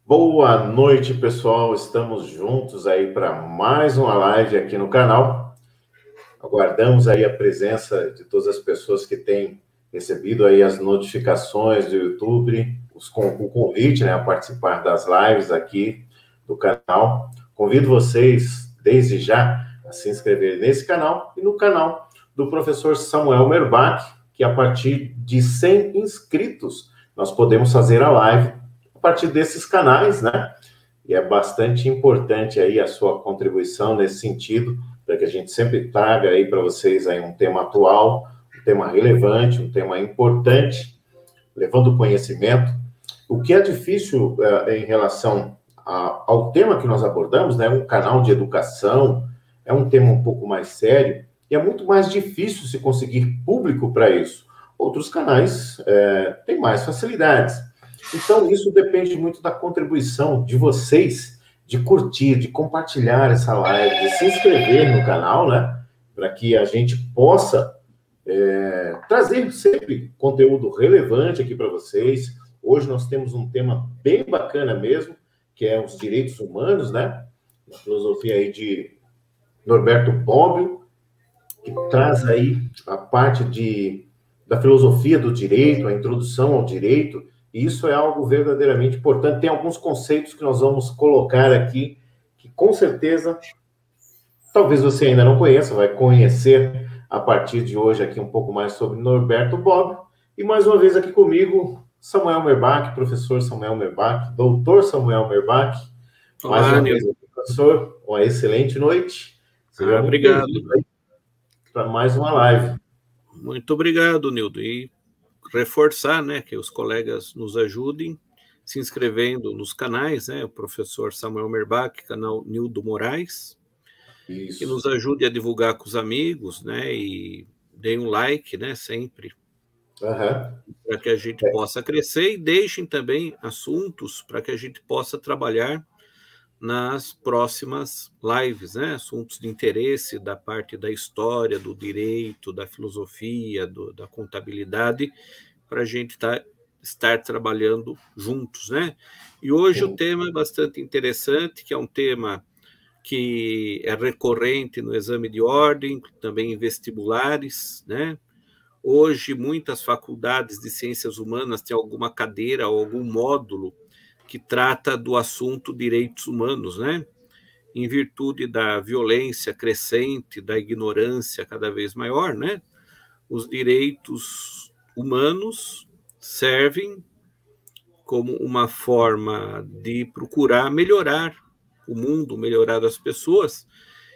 Boa noite, pessoal. Estamos juntos aí para mais uma live aqui no canal. Aguardamos aí a presença de todas as pessoas que têm recebido aí as notificações do YouTube, o convite, né, a participar das lives aqui do canal. Convido vocês, desde já, a se inscreverem nesse canal e no canal do professor Samuel Merbach, que a partir de 100 inscritos nós podemos fazer a live a partir desses canais, né? E é bastante importante aí a sua contribuição nesse sentido, para que a gente sempre traga aí para vocês aí um tema atual, um tema relevante, um tema importante, levando conhecimento. O que é difícil em relação ao tema que nós abordamos, né? Um canal de educação, é um tema um pouco mais sério, e é muito mais difícil se conseguir público para isso. Outros canais têm mais facilidades. Então, isso depende muito da contribuição de vocês, de curtir, de compartilhar essa live, de se inscrever no canal, né? Para que a gente possa trazer sempre conteúdo relevante aqui para vocês. Hoje nós temos um tema bem bacana mesmo, que é os direitos humanos, né? A filosofia aí de Norberto Bobbio, que traz aí a parte da filosofia do direito, a introdução ao direito, e isso é algo verdadeiramente importante. Tem alguns conceitos que nós vamos colocar aqui, que com certeza, talvez você ainda não conheça, vai conhecer a partir de hoje aqui um pouco mais sobre Norberto Bobbio. E mais uma vez aqui comigo, Samuel Merbach, professor Samuel Merbach, doutor Samuel Merbach. Mais uma vez, professor, uma excelente noite. Seja obrigado. Para mais uma live. Muito obrigado, Nildo. E reforçar, né, que os colegas nos ajudem se inscrevendo nos canais, né, o professor Samuel Merbach, canal Nildo Moraes, Isso. Que nos ajude a divulgar com os amigos, né, e deem um like, né, sempre, para que a gente possa crescer, e deixem também assuntos para que a gente possa trabalhar nas próximas lives, né? Assuntos de interesse da parte da história, do direito, da filosofia, da contabilidade, para a gente estar trabalhando juntos, né? E hoje o tema é bastante interessante, que é um tema que é recorrente no exame de ordem, também em vestibulares, né? Hoje, muitas faculdades de ciências humanas têm alguma cadeira ou algum módulo que trata do assunto direitos humanos, né? Em virtude da violência crescente, da ignorância cada vez maior, né? Os direitos humanos servem como uma forma de procurar melhorar o mundo, melhorar as pessoas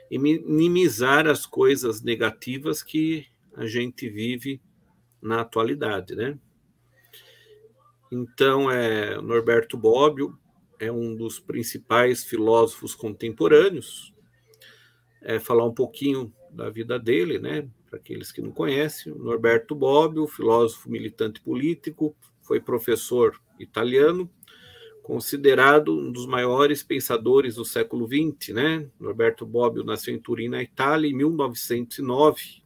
e minimizar as coisas negativas que a gente vive na atualidade, né? Então, Norberto Bobbio é um dos principais filósofos contemporâneos. Falar um pouquinho da vida dele, né? Para aqueles que não conhecem, Norberto Bobbio, filósofo militante político, foi professor italiano, considerado um dos maiores pensadores do século XX, né? Norberto Bobbio nasceu em Turim, na Itália, em 1909.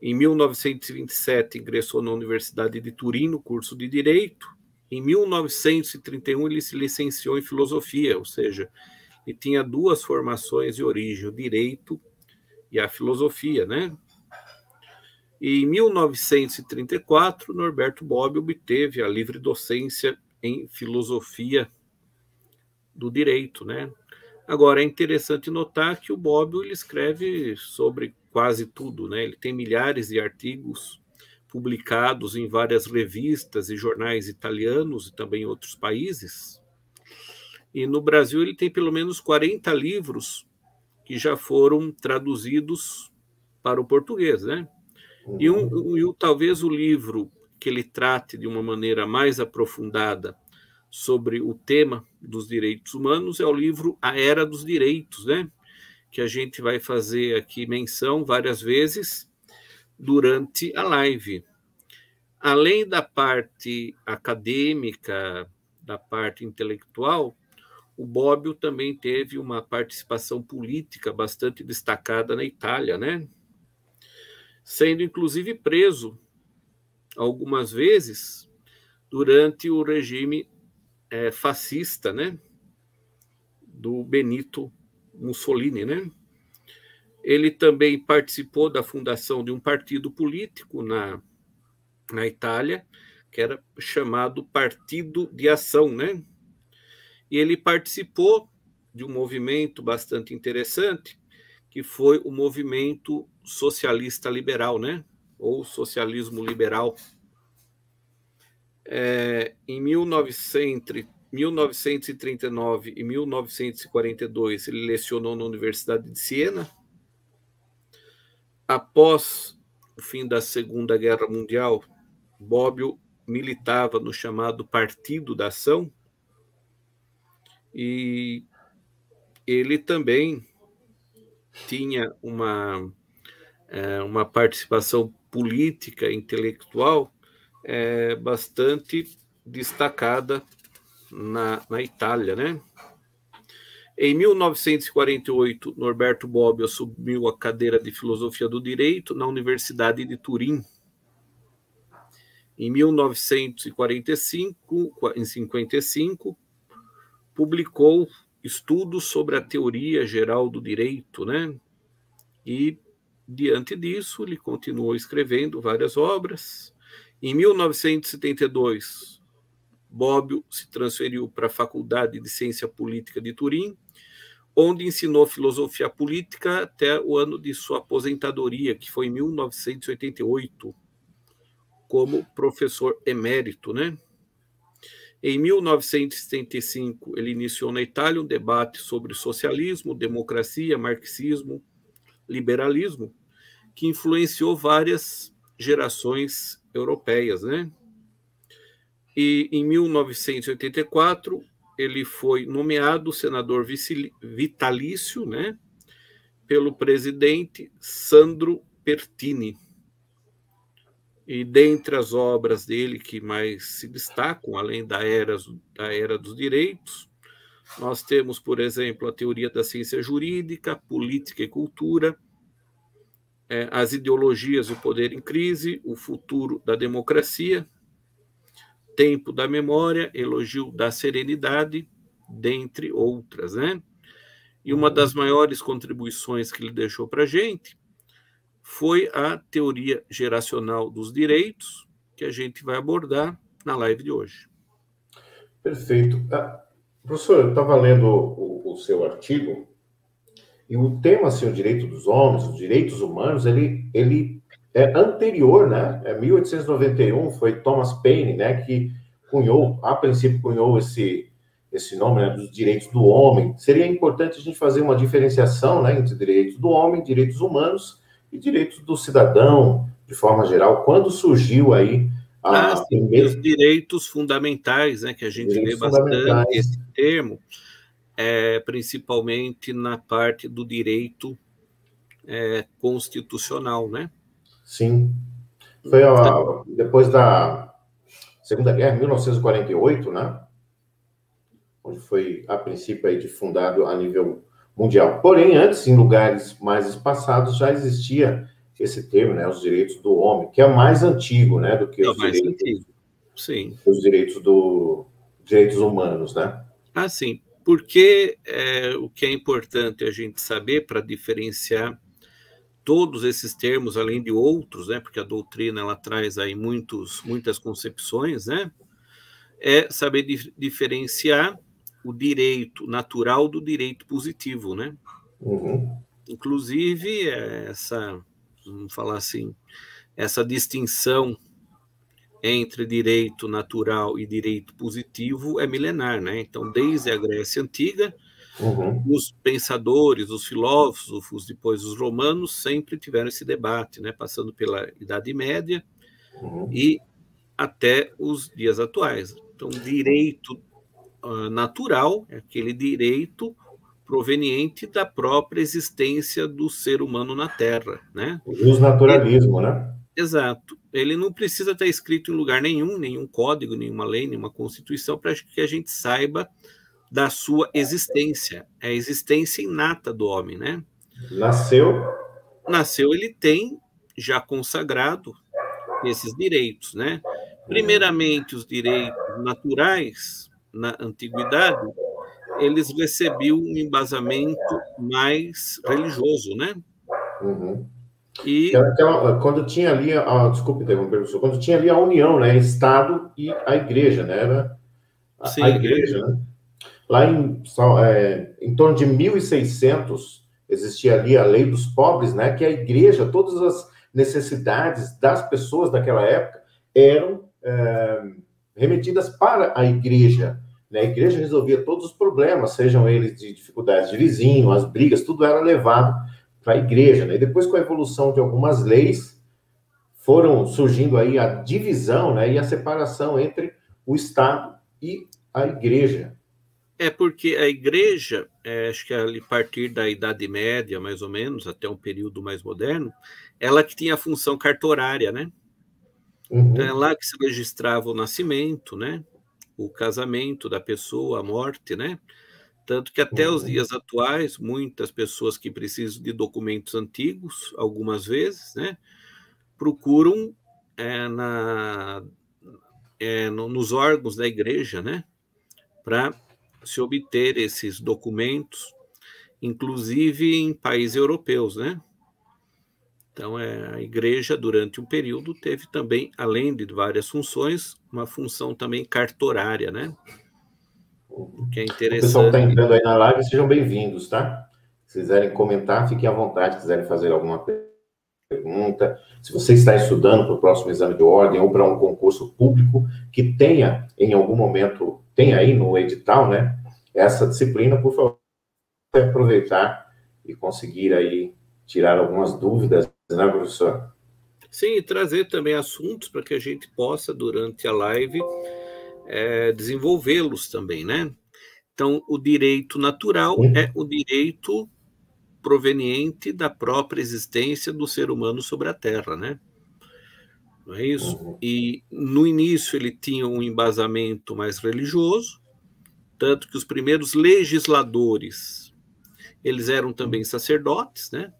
Em 1927, ingressou na Universidade de Turim, no curso de Direito. Em 1931, ele se licenciou em Filosofia, ou seja, ele tinha duas formações de origem, o Direito e a Filosofia, né? E em 1934, Norberto Bobbio obteve a livre docência em Filosofia do Direito, né? Agora, é interessante notar que o Bobbio ele escreve sobre quase tudo, né? Ele tem milhares de artigos publicados em várias revistas e jornais italianos e também em outros países. E no Brasil ele tem pelo menos 40 livros que já foram traduzidos para o português, né? E talvez o livro que ele trate de uma maneira mais aprofundada sobre o tema dos direitos humanos é o livro A Era dos Direitos, né? Que a gente vai fazer aqui menção várias vezes durante a live. Além da parte acadêmica, da parte intelectual, o Bobbio também teve uma participação política bastante destacada na Itália, né? Sendo inclusive preso algumas vezes durante o regime fascista, né, do Benito Mussolini, né? Ele também participou da fundação de um partido político na Itália, que era chamado Partido de Ação, né? E ele participou de um movimento bastante interessante, que foi o movimento socialista liberal, né? Ou socialismo liberal. Em 1939 e 1942, ele lecionou na Universidade de Siena. Após o fim da Segunda Guerra Mundial, Bobbio militava no chamado Partido da Ação, e ele também tinha uma participação política, intelectual, bastante destacada na Itália, né? Em 1948, Norberto Bobbio assumiu a cadeira de Filosofia do Direito na Universidade de Turim. Em 1955, publicou estudos sobre a teoria geral do direito, né? E, diante disso, ele continuou escrevendo várias obras. Em 1972, Bobbio se transferiu para a Faculdade de Ciência Política de Turim, onde ensinou filosofia política até o ano de sua aposentadoria, que foi em 1988, como professor emérito, né? Em 1975, ele iniciou na Itália um debate sobre socialismo, democracia, marxismo, liberalismo, que influenciou várias gerações europeias, né? E em 1984, ele foi nomeado senador vitalício, né, pelo presidente Sandro Pertini. E dentre as obras dele que mais se destacam, além da Era dos Direitos, nós temos, por exemplo, a Teoria da Ciência Jurídica, Política e Cultura, as ideologias e o poder em crise, o futuro da democracia, Tempo da Memória, Elogio da Serenidade, dentre outras, né? E uma das maiores contribuições que ele deixou para a gente foi a teoria geracional dos direitos, que a gente vai abordar na live de hoje. Perfeito. Professor, eu estava lendo o seu artigo, e o tema, assim, o direito dos homens, os direitos humanos, ele é anterior, né? 1891, foi Thomas Paine, né, que a princípio cunhou esse nome, né, dos direitos do homem. Seria importante a gente fazer uma diferenciação, né, entre direitos do homem, direitos humanos e direitos do cidadão, de forma geral. Quando surgiu aí os direitos fundamentais, né, que a gente vê bastante esse termo, principalmente na parte do direito constitucional, né? Sim. Foi depois da Segunda Guerra, 1948, né? Onde foi, a princípio, aí, difundado a nível mundial. Porém, antes, em lugares mais espaçados, já existia esse termo, né? Os direitos do homem, que é mais antigo, né? Do que os direitos, sim. Os direitos direitos humanos, né? Ah, sim. Porque o que é importante a gente saber para diferenciar todos esses termos, além de outros, né, porque a doutrina ela traz aí muitas concepções, né, é saber diferenciar o direito natural do direito positivo, né? Uhum. Inclusive, vamos falar assim, essa distinção entre direito natural e direito positivo é milenar, né? Então, desde a Grécia Antiga, os pensadores, os filósofos, depois os romanos, sempre tiveram esse debate, né? Passando pela Idade Média e até os dias atuais. Então, direito natural é aquele direito proveniente da própria existência do ser humano na Terra, né? O justnaturalismo, né? Exato. Ele não precisa estar escrito em lugar nenhum código, nenhuma lei, nenhuma constituição, para que a gente saiba da sua existência. É a existência inata do homem, né? Nasceu, ele tem já consagrado esses direitos, né? Primeiramente, os direitos naturais, na antiguidade, eles recebiam um embasamento mais religioso, né? Uhum. E Quando tinha ali, desculpe interromper, professor, quando tinha ali a união, né, Estado e a Igreja, né, era a sim, Igreja, né? Lá em torno de 1600 existia ali a lei dos pobres, né, que a Igreja, todas as necessidades das pessoas daquela época eram remetidas para a Igreja, né? A Igreja resolvia todos os problemas, sejam eles de dificuldades de vizinho, as brigas, tudo era levado para a Igreja, né? E depois, com a evolução de algumas leis, foram surgindo aí a divisão, né, e a separação entre o Estado e a Igreja. é porque a igreja, acho que ali a partir da Idade Média, mais ou menos, até um período mais moderno, ela que tinha a função cartorária, né? Então é Uhum. lá que se registrava o nascimento, né? O casamento da pessoa, a morte, né? Tanto que até os Uhum. dias atuais, muitas pessoas que precisam de documentos antigos, algumas vezes, né? Procuram nos órgãos da igreja, né? Para se obter esses documentos, inclusive em países europeus, né? Então, a igreja, durante um período, teve também, além de várias funções, uma função também cartorária, né? Que é O pessoal que está interessante. entrando aí na live, sejam bem-vindos, tá? Se quiserem comentar, fiquem à vontade, se quiserem fazer alguma pergunta. Se você está estudando para o próximo exame de ordem ou para um concurso público que tenha, em algum momento, tem aí no edital, né? Essa disciplina, por favor, aproveitar e conseguir aí tirar algumas dúvidas, né, professor? Sim, e trazer também assuntos para que a gente possa, durante a live, desenvolvê-los também, né? Então, o direito natural é o direito proveniente da própria existência do ser humano sobre a Terra, né? Não é isso? Uhum. E no início ele tinha um embasamento mais religioso, tanto que os primeiros legisladores, eles eram também sacerdotes, né?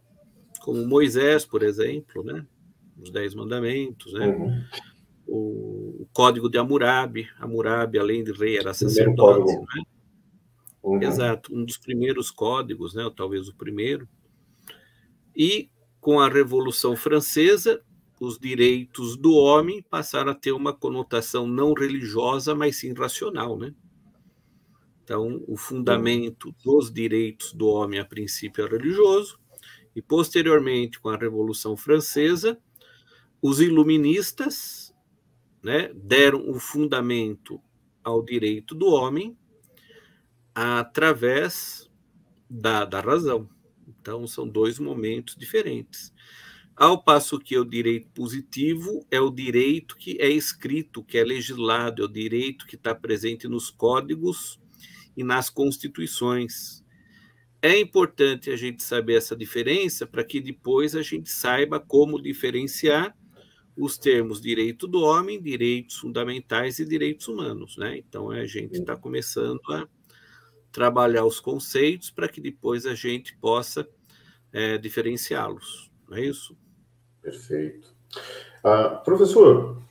Como Moisés, por exemplo, né? Os 10 Mandamentos, né? Uhum. O Código de Hammurabi, Hammurabi, além de rei, era Primeiro sacerdote, código. né? Uhum. Exato, um dos primeiros códigos, né? Ou talvez o primeiro. E com a Revolução Francesa, os direitos do homem passaram a ter uma conotação não religiosa, mas sim racional, né? Então, o Uhum. fundamento dos direitos do homem, a princípio, é religioso, e posteriormente, com a Revolução Francesa, os iluministas, né, deram o fundamento ao direito do homem através da razão. Então, são dois momentos diferentes. Ao passo que o direito positivo é o direito que é escrito, que é legislado, é o direito que está presente nos códigos e nas constituições. É importante a gente saber essa diferença para que depois a gente saiba como diferenciar os termos direito do homem, direitos fundamentais e direitos humanos, né? Então a gente está começando a trabalhar os conceitos para que depois a gente possa diferenciá-los, não é isso? Perfeito. Professor,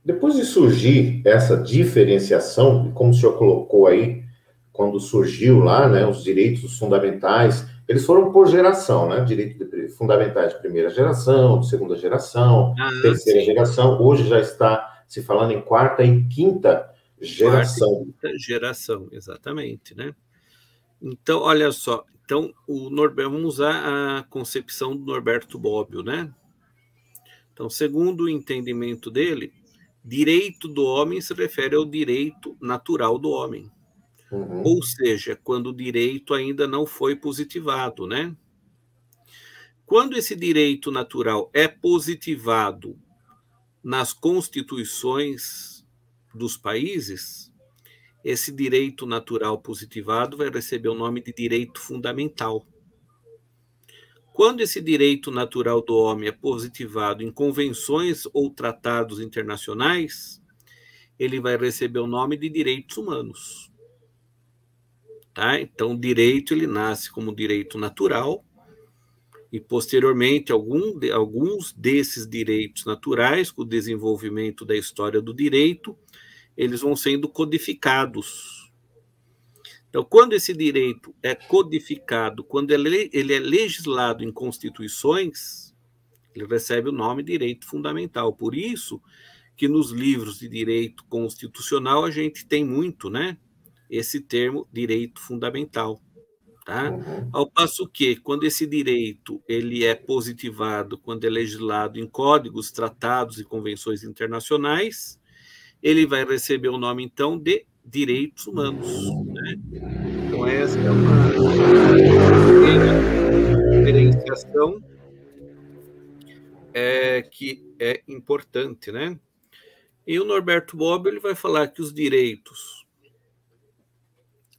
depois de surgir essa diferenciação, como o senhor colocou aí, quando surgiu lá, né, os direitos fundamentais, eles foram por geração, né? Fundamentais de primeira geração, de segunda geração, Ah, terceira sim. geração, hoje já está se falando em quarta e quinta Quarta e geração. quinta geração, exatamente, né? Então, olha só, então vamos usar a concepção do Norberto Bobbio, né? Então, segundo o entendimento dele, direito do homem se refere ao direito natural do homem. Ou Uhum. seja, quando o direito ainda não foi positivado, né? Quando esse direito natural é positivado nas constituições dos países, esse direito natural positivado vai receber o nome de direito fundamental. Quando esse direito natural do homem é positivado em convenções ou tratados internacionais, ele vai receber o nome de direitos humanos. Tá? Então, o direito ele nasce como direito natural e, posteriormente, alguns desses direitos naturais, com o desenvolvimento da história do direito, eles vão sendo codificados Então, quando esse direito é codificado, quando ele é legislado em constituições, ele recebe o nome direito fundamental. Por isso que nos livros de direito constitucional a gente tem muito, né, esse termo direito fundamental. Tá? Ao passo que, quando esse direito ele é positivado, quando é legislado em códigos, tratados e convenções internacionais, ele vai receber o nome, então, de direitos humanos. Né? Então, essa é uma diferenciação que é importante. Né? E o Norberto Bobbio ele vai falar que os direitos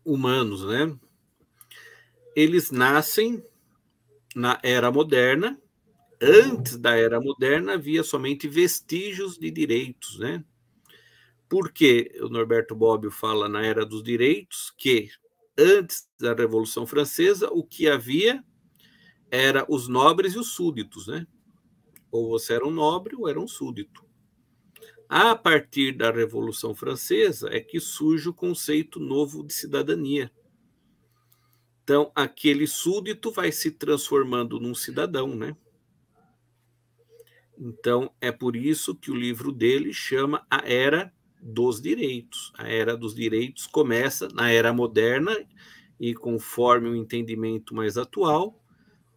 humanos, né, eles nascem na Era Moderna. Antes da Era Moderna, havia somente vestígios de direitos, né? Porque o Norberto Bobbio fala na Era dos Direitos que, antes da Revolução Francesa, o que havia era os nobres e os súditos, né? Ou você era um nobre ou era um súdito. A partir da Revolução Francesa é que surge o conceito novo de cidadania. Então, aquele súdito vai se transformando num cidadão, né? Então, é por isso que o livro dele chama A Era dos Direitos. A Era dos Direitos começa na Era Moderna e, conforme o entendimento mais atual,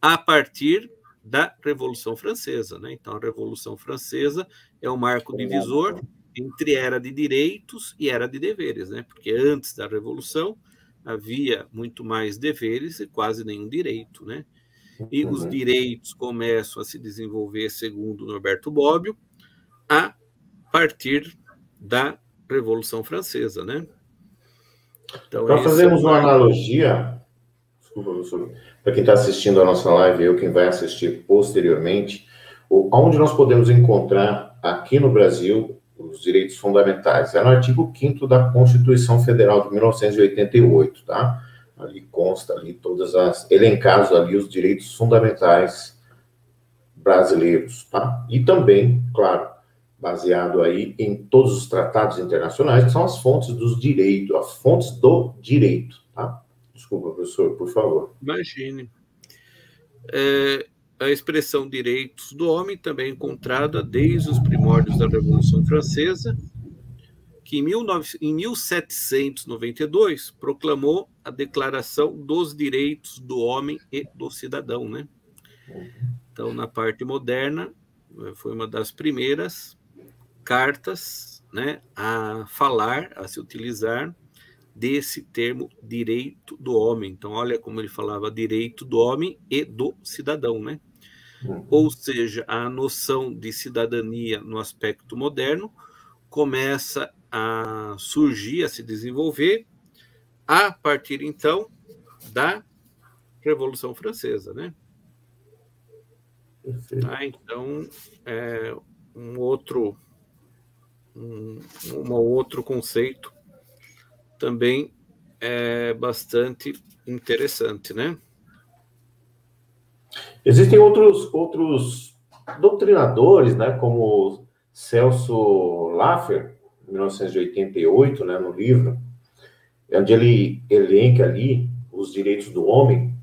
a partir da Revolução Francesa. Né? Então, a Revolução Francesa é o marco divisor entre Era de Direitos e Era de Deveres, né? Porque antes da Revolução havia muito mais deveres e quase nenhum direito, né? E os direitos começam a se desenvolver, segundo Norberto Bobbio, a partir da Revolução Francesa, né? Então, Para fazermos uma analogia, desculpa, professor, para quem está assistindo a nossa live, eu quem vai assistir posteriormente, onde nós podemos encontrar aqui no Brasil os direitos fundamentais? É no artigo 5º da Constituição Federal de 1988, tá? Ali consta ali todas as elencados ali os direitos fundamentais brasileiros, tá? E também, claro, baseado aí em todos os tratados internacionais, que são as fontes dos direitos, as fontes do direito, tá? Desculpa, professor, por favor. Imagine. A expressão direitos do homem também é encontrada desde os primórdios da Revolução Francesa, que em 1792 proclamou a Declaração dos Direitos do Homem e do Cidadão, né? Então, na parte moderna, foi uma das primeiras cartas, né, a falar, a se utilizar desse termo direito do homem. Então, olha como ele falava direito do homem e do cidadão, né? Ou seja, a noção de cidadania no aspecto moderno começa a surgir, a se desenvolver a partir, então, da Revolução Francesa, né? Tá? Então, um outro conceito também é bastante interessante, né? Existem outros doutrinadores, né, como Celso Laffer, em 1988, né, no livro, onde ele elenca ali os direitos do homem.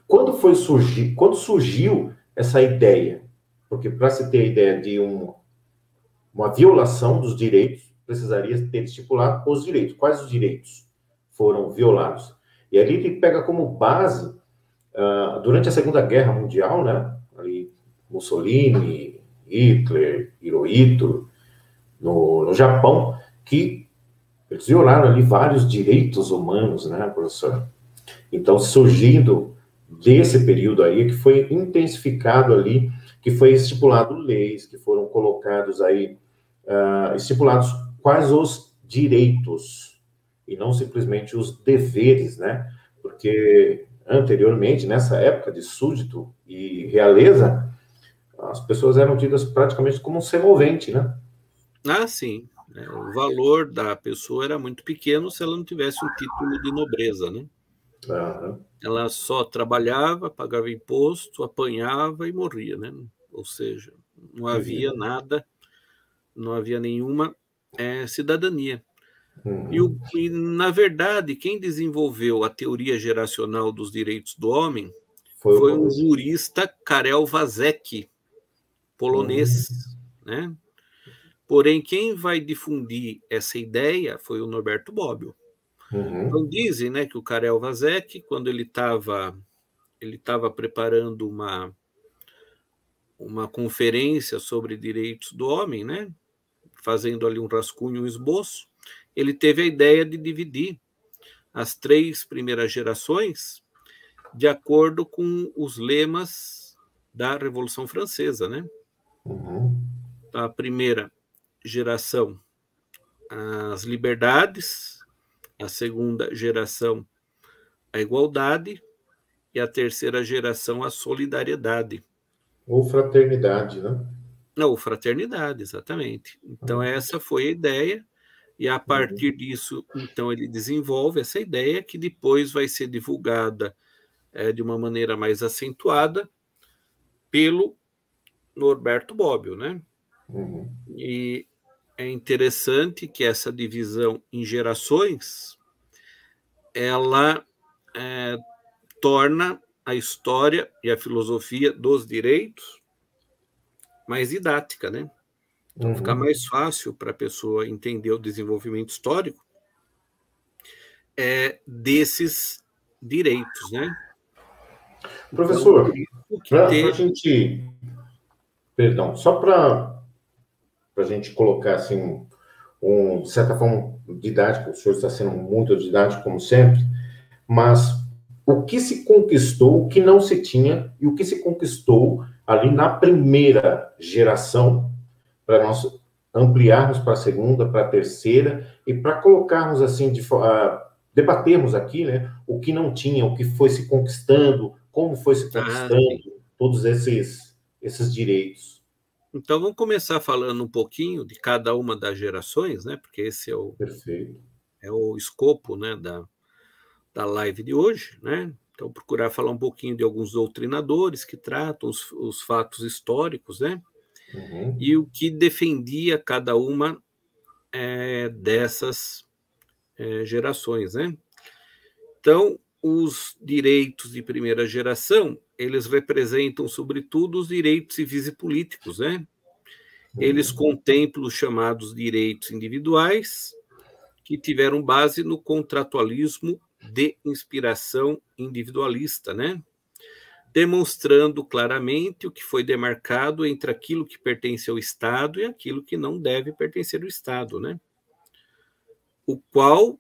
Quando surgiu essa ideia? Porque para se ter a ideia de uma violação dos direitos, precisaria ter estipulado os direitos. Quais os direitos foram violados? E ali ele pega como base, durante a Segunda Guerra Mundial, né, ali Mussolini, Hitler, Hirohito, no Japão, que eles violaram ali vários direitos humanos, né, professor? Então, surgindo desse período aí, que foi intensificado ali, que foi estipulado leis, que foram colocados aí, estipulados quais os direitos, e não simplesmente os deveres, né? Porque anteriormente, nessa época de súdito e realeza, as pessoas eram tidas praticamente como um semovente, né? Ah, sim. O valor da pessoa era muito pequeno se ela não tivesse um título de nobreza, né? Ela só trabalhava, pagava imposto, apanhava e morria, né? Ou seja, não havia nada, não havia nenhuma cidadania. E, na verdade, quem desenvolveu a teoria geracional dos direitos do homem foi um jurista, Karel Vazek, polonês, né? Porém, quem vai difundir essa ideia foi o Norberto Bobbio. Então, dizem, né, que o Karel Vazek, quando ele estava preparando uma conferência sobre direitos do homem, né, fazendo ali um rascunho, um esboço, ele teve a ideia de dividir as 3 primeiras gerações de acordo com os lemas da Revolução Francesa, né? A primeira geração, as liberdades, a segunda geração, a igualdade, e a terceira geração, a solidariedade. Ou fraternidade, né? Não, fraternidade, exatamente. Então, essa foi a ideia, e a partir disso, então, ele desenvolve essa ideia que depois vai ser divulgada de uma maneira mais acentuada pelo Norberto Bobbio, né? E é interessante que essa divisão em gerações, ela torna a história e a filosofia dos direitos mais didática, né? Então fica mais fácil para a pessoa entender o desenvolvimento histórico desses direitos, né? Professor, então, para a gente, perdão, só para a gente colocar assim, de certa forma didático, o senhor está sendo muito didático como sempre, mas o que se conquistou, o que não se tinha e o que se conquistou ali na primeira geração, para nós ampliarmos para a segunda, para a terceira, e para colocarmos assim, debatermos aqui, né, o que não tinha, o que foi se conquistando, como foi se conquistando, todos esses direitos. Então, vamos começar falando um pouquinho de cada uma das gerações, né, porque esse é o escopo, né, da live de hoje, né? Então, procurar falar um pouquinho de alguns doutrinadores que tratam os fatos históricos, né? E o que defendia cada uma dessas gerações, né? Então, os direitos de primeira geração, eles representam, sobretudo, os direitos civis e políticos, né? Eles contemplam os chamados direitos individuais, que tiveram base no contratualismo de inspiração individualista, né? Demonstrando claramente o que foi demarcado entre aquilo que pertence ao Estado e aquilo que não deve pertencer ao Estado, né? O qual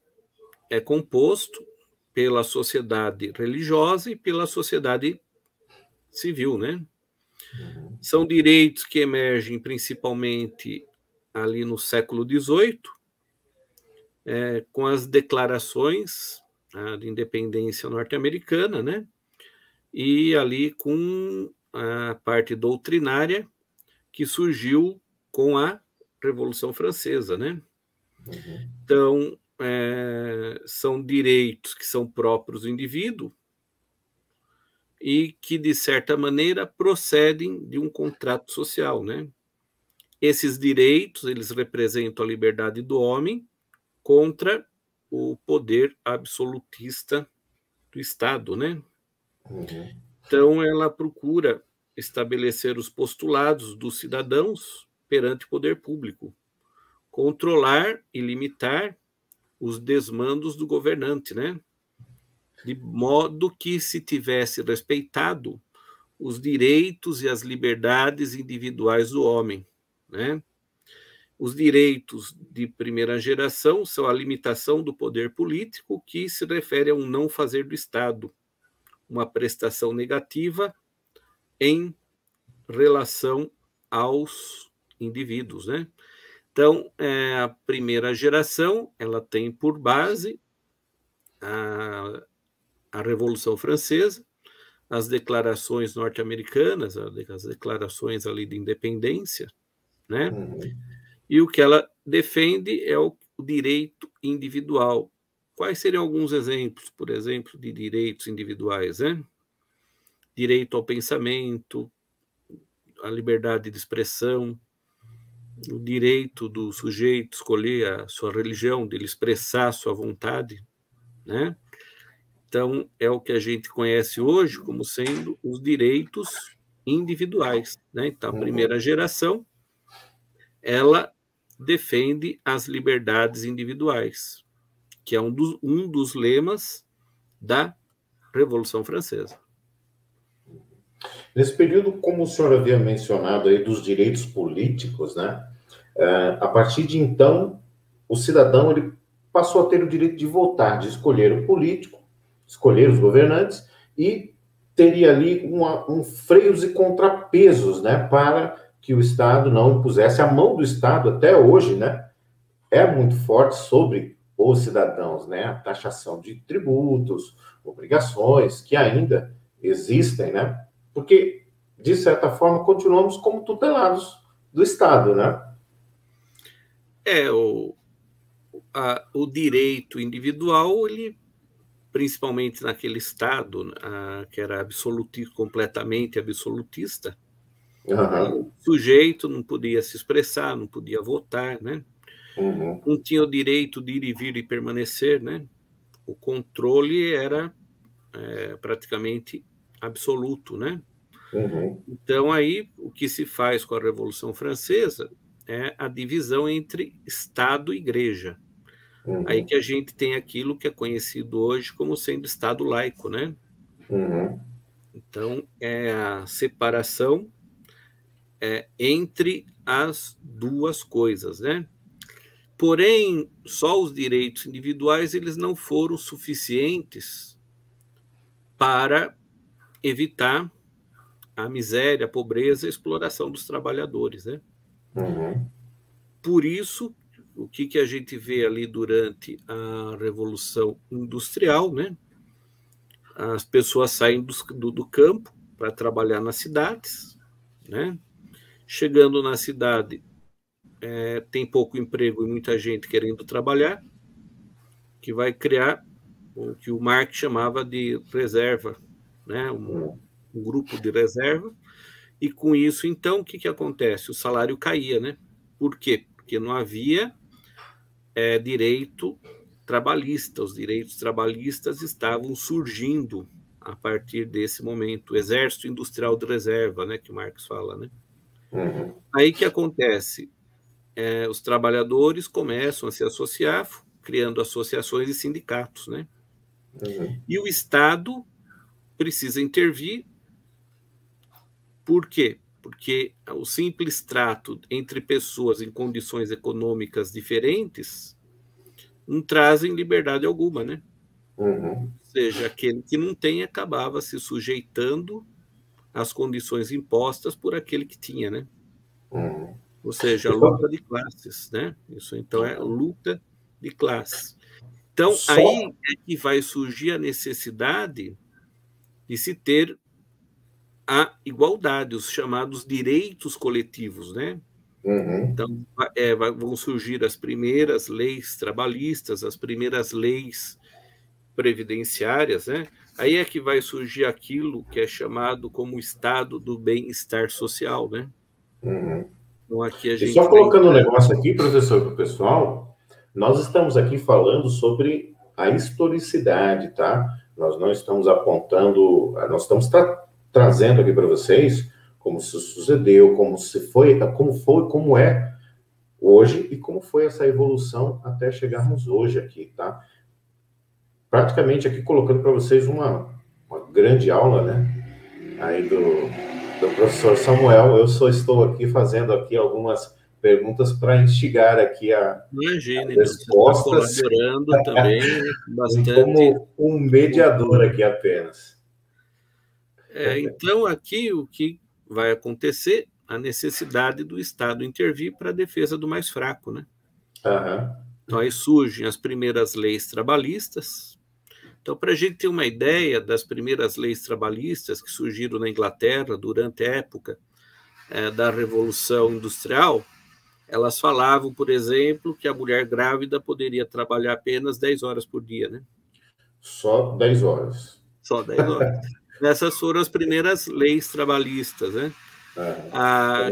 é composto pela sociedade religiosa e pela sociedade civil, né? São direitos que emergem principalmente ali no século XVIII, com as declarações de independência norte-americana, né? E ali com a parte doutrinária que surgiu com a Revolução Francesa, né? Então, são direitos que são próprios do indivíduo e que, de certa maneira, procedem de um contrato social, né? Esses direitos, eles representam a liberdade do homem contra o poder absolutista do Estado, né? Então, ela procura estabelecer os postulados dos cidadãos perante o poder público, controlar e limitar os desmandos do governante, né? De modo que se tivesse respeitado os direitos e as liberdades individuais do homem, né? Os direitos de primeira geração são a limitação do poder político, que se refere a um não fazer do Estado uma prestação negativa em relação aos indivíduos, né? Então, a primeira geração, ela tem por base a Revolução Francesa, as declarações norte-americanas, as declarações ali de independência, né? E o que ela defende é o direito individual. Quais seriam alguns exemplos, por exemplo, de direitos individuais, né? Direito ao pensamento, a liberdade de expressão, o direito do sujeito escolher a sua religião, dele expressar a sua vontade, né? Então, é o que a gente conhece hoje como sendo os direitos individuais, né? Então, a primeira geração, ela defende as liberdades individuais, que é um dos lemas da Revolução Francesa. Nesse período, como o senhor havia mencionado aí dos direitos políticos, né? A partir de então, o cidadão ele passou a ter o direito de votar, de escolher o político, escolher os governantes e teria ali freios e contrapesos, né? Para que o Estado não impusesse a mão do Estado até hoje, né? É muito forte sobre os cidadãos, né? A taxação de tributos, obrigações que ainda existem, né? Porque, de certa forma, continuamos como tutelados do Estado, né? O direito individual, ele, principalmente naquele Estado que era completamente absolutista, o sujeito não podia se expressar, não podia votar, né? Não tinha o direito de ir e vir e permanecer, né? O controle era praticamente absoluto, né? Então, aí, o que se faz com a Revolução Francesa é a divisão entre Estado e Igreja. Aí que a gente tem aquilo que é conhecido hoje como sendo Estado laico, né? Então, é a separação entre as duas coisas, né? Porém, só os direitos individuais eles não foram suficientes para evitar a miséria, a pobreza e a exploração dos trabalhadores, né? Por isso, o que a gente vê ali durante a Revolução Industrial, né? As pessoas saem do campo para trabalhar nas cidades, né? Chegando na cidade, tem pouco emprego e muita gente querendo trabalhar, que vai criar o que o Marx chamava de reserva, né? Um grupo de reserva, e com isso, então, o que acontece? O salário caía, né? Por quê? Porque não havia direito trabalhista. Os direitos trabalhistas estavam surgindo a partir desse momento. O exército industrial de reserva, né? Que o Marx fala, né? Aí que acontece? Os trabalhadores começam a se associar, criando associações e sindicatos, né? E o Estado precisa intervir. Por quê? Porque o simples trato entre pessoas em condições econômicas diferentes não trazem liberdade alguma, né? Ou seja, aquele que não tem acabava se sujeitando às condições impostas por aquele que tinha, né? Ou seja, a luta de classes, né? Isso então é luta de classes. Então, aí é que vai surgir a necessidade de se ter a igualdade, os chamados direitos coletivos, né? Então, vão surgir as primeiras leis trabalhistas, as primeiras leis previdenciárias, né? Aí é que vai surgir aquilo que é chamado como estado do bem-estar social, né? Então, aqui a gente e só colocando um negócio aqui, professor, para o pessoal, nós estamos aqui falando sobre a historicidade, tá? Nós não estamos apontando, nós estamos trazendo aqui para vocês como se sucedeu, como é hoje e como foi essa evolução até chegarmos hoje aqui, tá? Praticamente aqui colocando para vocês uma grande aula, né? Aí do professor Samuel, eu só estou aqui fazendo aqui algumas perguntas para instigar aqui as respostas. Você está colaborando também bastante. Como um mediador aqui apenas. Então, aqui o que vai acontecer? A necessidade do Estado intervir para a defesa do mais fraco, né? Então, aí surgem as primeiras leis trabalhistas. Então, para a gente ter uma ideia das primeiras leis trabalhistas que surgiram na Inglaterra durante a época da Revolução Industrial, elas falavam, por exemplo, que a mulher grávida poderia trabalhar apenas 10 horas por dia, né? Só 10 horas. Só 10 horas. Essas foram as primeiras leis trabalhistas, né?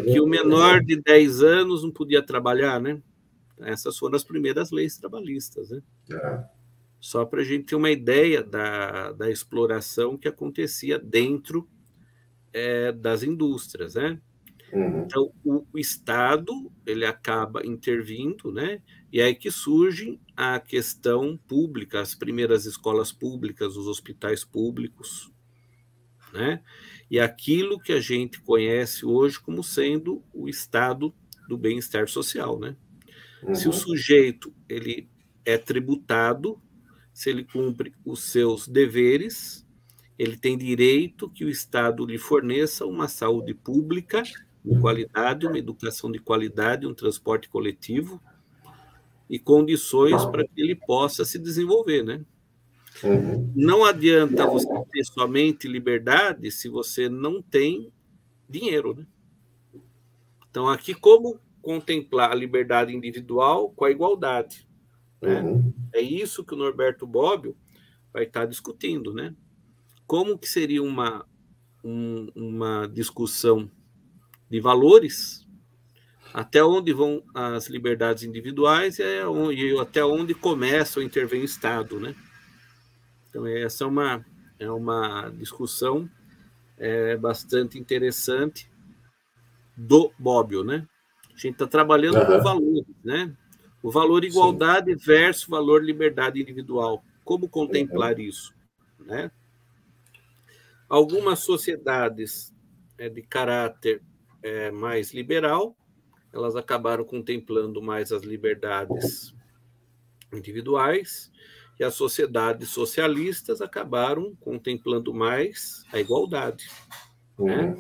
Que o menor de 10 anos não podia trabalhar, né? Essas foram as primeiras leis trabalhistas, né? Só para a gente ter uma ideia da exploração que acontecia dentro das indústrias, né? Então, o Estado, ele acaba intervindo, né? E é aí que surge a questão pública, as primeiras escolas públicas, os hospitais públicos, né? E aquilo que a gente conhece hoje como sendo o estado do bem-estar social, né? Se o sujeito ele é tributado, se ele cumpre os seus deveres, ele tem direito que o Estado lhe forneça uma saúde pública de qualidade, uma educação de qualidade, um transporte coletivo e condições para que ele possa se desenvolver, né? Não adianta você ter somente liberdade se você não tem dinheiro, né? Então, aqui, como contemplar a liberdade individual com a igualdade, né? É isso que o Norberto Bobbio vai estar discutindo, né? Como que seria uma discussão de valores, até onde vão as liberdades individuais e até onde começa ou intervém o Estado, né? Então, essa é uma discussão bastante interessante do Bobbio, né? A gente está trabalhando com valores, né? O valor igualdade versus valor liberdade individual. Como contemplar isso, né? Algumas sociedades de caráter mais liberal, elas acabaram contemplando mais as liberdades individuais, e as sociedades socialistas acabaram contemplando mais a igualdade, né?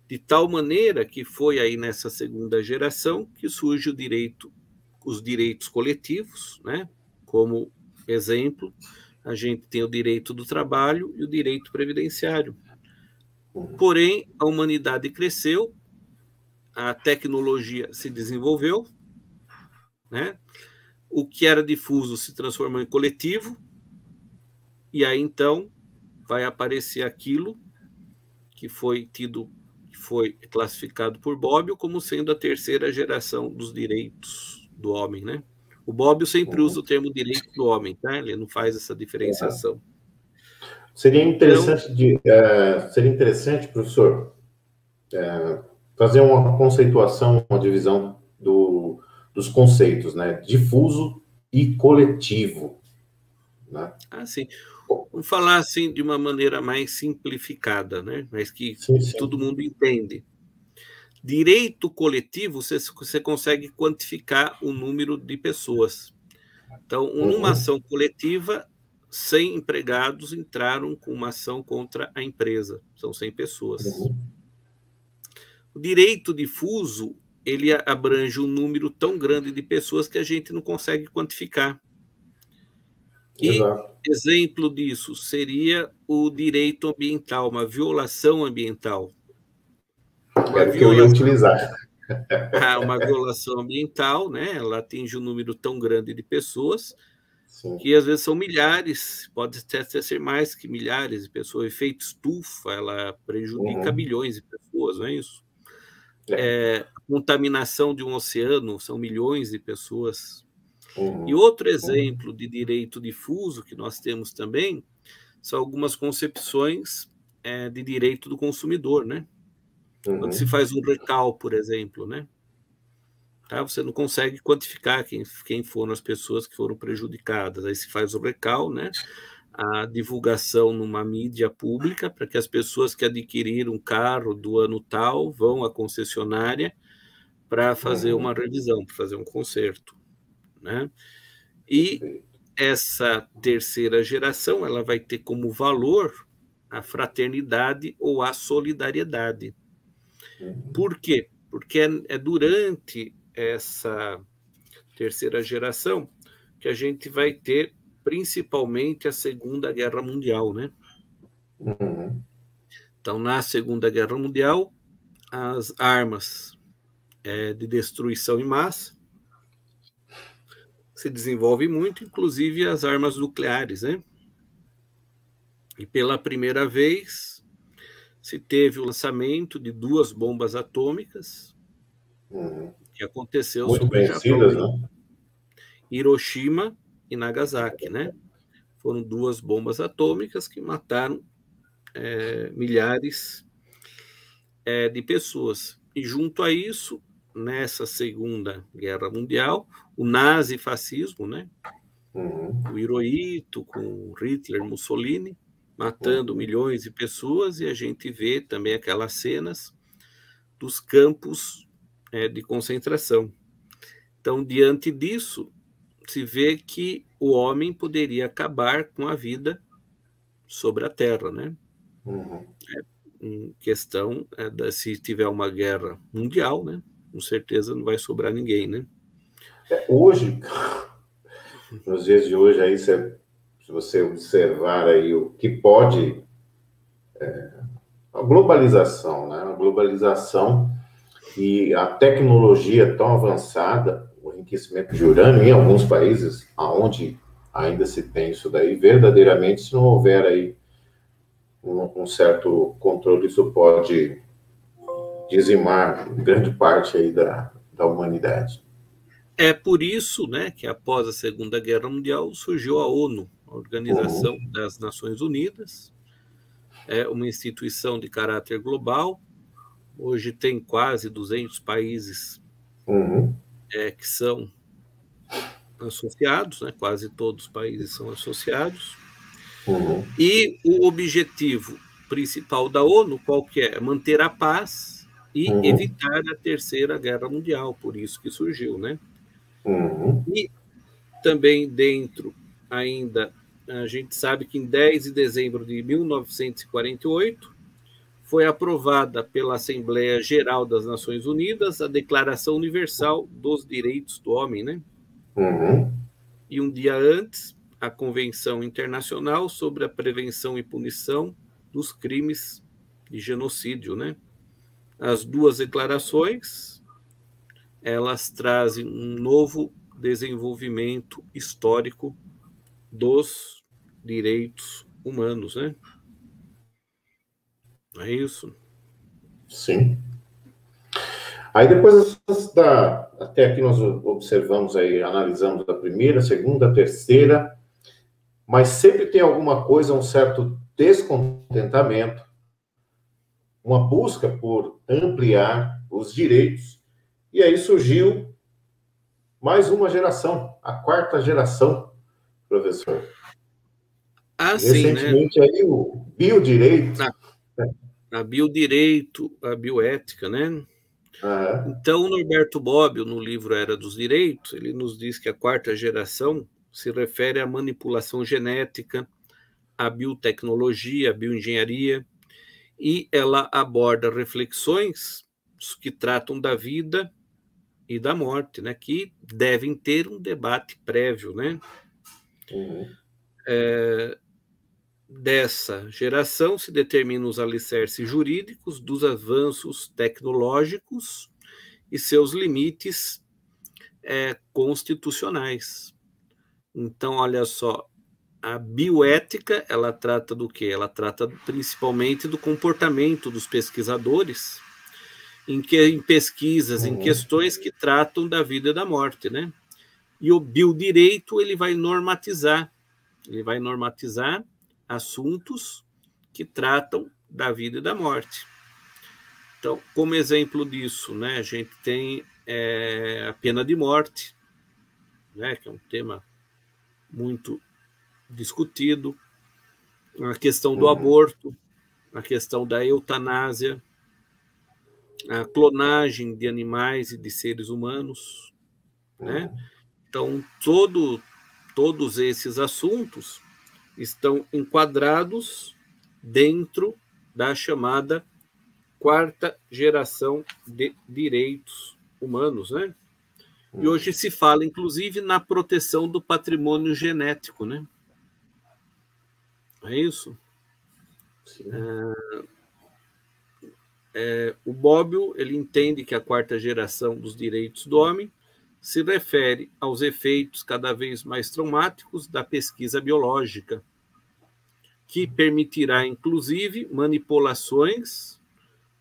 De tal maneira que foi aí nessa segunda geração que surge os direitos coletivos, né? Como exemplo, a gente tem o direito do trabalho e o direito previdenciário. Porém, a humanidade cresceu, a tecnologia se desenvolveu, né? O que era difuso se transformou em coletivo, e aí então vai aparecer aquilo que foi classificado por Bobbio como sendo a terceira geração dos direitos do homem, né? O Bobbio sempre usa o termo direito do homem, tá? Ele não faz essa diferenciação. Seria interessante, professor, fazer uma conceituação, uma divisão dos conceitos, né? Difuso e coletivo, né? Sim. Vamos falar assim de uma maneira mais simplificada, né? Mas que todo mundo entende. Direito coletivo, você consegue quantificar o número de pessoas. Então, numa ação coletiva, 100 empregados entraram com uma ação contra a empresa. São 100 pessoas. O direito difuso, ele abrange um número tão grande de pessoas que a gente não consegue quantificar. E exemplo disso seria o direito ambiental, uma violação ambiental. Que eu ia utilizar. Uma violação ambiental, né? Ela atinge um número tão grande de pessoas que às vezes são milhares, pode até ser mais que milhares de pessoas. O efeito estufa, ela prejudica milhões de pessoas, não é isso? A contaminação de um oceano são milhões de pessoas. E outro exemplo de direito difuso que nós temos também são algumas concepções de direito do consumidor, né? Quando se faz um recal, por exemplo, né? Você não consegue quantificar quem foram as pessoas que foram prejudicadas. Aí se faz o recal, né? A divulgação numa mídia pública para que as pessoas que adquiriram um carro do ano tal vão à concessionária para fazer uma revisão, para fazer um conserto, né? E essa terceira geração, ela vai ter como valor a fraternidade ou a solidariedade. Por quê? Porque é durante essa terceira geração que a gente vai ter principalmente a Segunda Guerra Mundial, né? Então, na Segunda Guerra Mundial, as armas de destruição em massa se desenvolvem muito, inclusive as armas nucleares, né? E pela primeira vez se teve o lançamento de 2 bombas atômicas, que aconteceu muito sobre o conhecidas, Japão, né? Hiroshima e Nagasaki, né? Foram 2 bombas atômicas que mataram milhares de pessoas. E junto a isso, nessa Segunda Guerra Mundial, o nazifascismo, né? O Hirohito com Hitler, Mussolini, matando milhões de pessoas, e a gente vê também aquelas cenas dos campos de concentração. Então, diante disso, se vê que o homem poderia acabar com a vida sobre a Terra, né? Em questão se tiver uma guerra mundial, né? Com certeza não vai sobrar ninguém, né? Hoje, nos dias de hoje, aí, se você observar aí o que pode... a globalização, né? A globalização e a tecnologia tão avançada, o enriquecimento de urânio em alguns países, aonde ainda se tem isso daí, verdadeiramente, se não houver aí um certo controle, isso pode dizimar grande parte aí da humanidade. É por isso, né, que após a Segunda Guerra Mundial surgiu a ONU, a Organização das Nações Unidas, é uma instituição de caráter global. Hoje tem quase 200 países que são associados, né? Quase todos os países são associados. E o objetivo principal da ONU, qual que é? Manter a paz e evitar a Terceira Guerra Mundial, por isso que surgiu, né? E também dentro, ainda, a gente sabe que em 10 de dezembro de 1948, foi aprovada pela Assembleia Geral das Nações Unidas a Declaração Universal dos Direitos do Homem, né? E um dia antes, a Convenção Internacional sobre a Prevenção e Punição dos Crimes de Genocídio, né? As 2 declarações, elas trazem um novo desenvolvimento histórico dos direitos humanos, né? É isso? Sim. Aí depois até aqui nós observamos aí, analisamos a primeira, a segunda, a terceira, mas sempre tem alguma coisa, um certo descontentamento, uma busca por ampliar os direitos, e aí surgiu mais uma geração, a 4ª geração, professor. Sim, recentemente, né? Aí o biodireito. A biodireito, a bioética, né? Então, o Norberto Bobbio, no livro Era dos Direitos, ele nos diz que a 4ª geração se refere à manipulação genética, à biotecnologia, à bioengenharia, e ela aborda reflexões que tratam da vida e da morte, né? Que devem ter um debate prévio, né? Dessa geração se determinam os alicerces jurídicos dos avanços tecnológicos e seus limites constitucionais. Então, olha só, a bioética, ela trata do quê? Ela trata principalmente do comportamento dos pesquisadores em pesquisas, em questões que tratam da vida e da morte, né? E o biodireito, ele vai normatizar assuntos que tratam da vida e da morte. Então, como exemplo disso, né, a gente tem a pena de morte, né, que é um tema muito discutido, a questão do aborto, a questão da eutanásia, a clonagem de animais e de seres humanos, né? Então, todos esses assuntos estão enquadrados dentro da chamada 4ª geração de direitos humanos, né? E hoje se fala, inclusive, na proteção do patrimônio genético, né? É isso? O Bobbio, ele entende que a 4ª geração dos direitos do homem se refere aos efeitos cada vez mais traumáticos da pesquisa biológica, que permitirá, inclusive, manipulações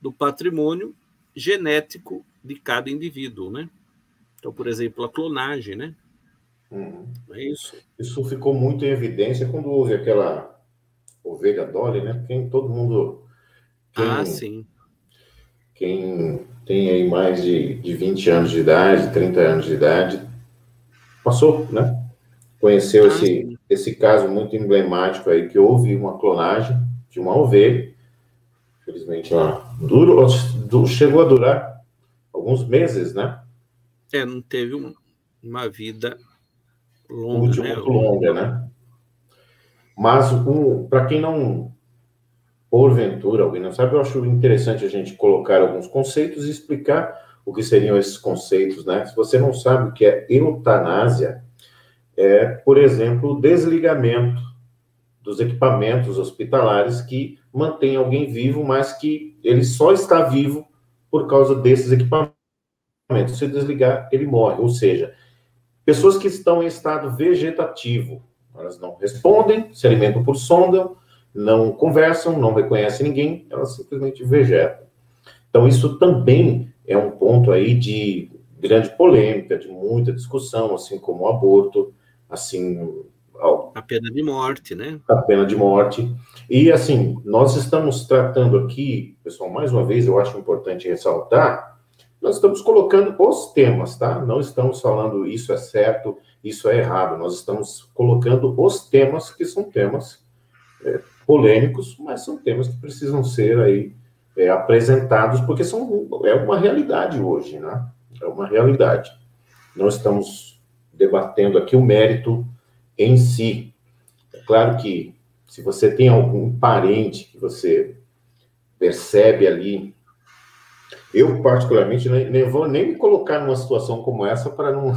do patrimônio genético de cada indivíduo, né? Então, por exemplo, a clonagem, né? É isso. Isso ficou muito em evidência quando houve aquela ovelha Dolly, né? Todo mundo, Sim. Quem tem aí mais de 20 anos de idade, 30 anos de idade, passou, né? Conheceu esse caso muito emblemático aí, que houve uma clonagem de uma ovelha. Infelizmente, chegou a durar alguns meses, né? Não teve uma vida longa, Útil, né? muito longa, né? Mas, para quem não, porventura, alguém não sabe, eu acho interessante a gente colocar alguns conceitos e explicar o que seriam esses conceitos, né? Se você não sabe o que é eutanásia, por exemplo, o desligamento dos equipamentos hospitalares que mantém alguém vivo, mas que ele só está vivo por causa desses equipamentos. Se desligar, ele morre. Ou seja, pessoas que estão em estado vegetativo, elas não respondem, se alimentam por sonda, não conversam, não reconhecem ninguém, elas simplesmente vegetam. Então, isso também é um ponto aí de grande polêmica, de muita discussão, assim como o aborto, assim... A pena de morte, né? A pena de morte. E, assim, nós estamos tratando aqui, pessoal, mais uma vez, eu acho importante ressaltar, nós estamos colocando os temas, tá? Não estamos falando isso é certo, isso é errado. Nós estamos colocando os temas, que são temas polêmicos, mas são temas que precisam ser aí apresentados, porque é uma realidade hoje, né? É uma realidade. Não estamos debatendo aqui o mérito em si. É claro que se você tem algum parente que você percebe ali, eu particularmente nem vou nem me colocar numa situação como essa para não...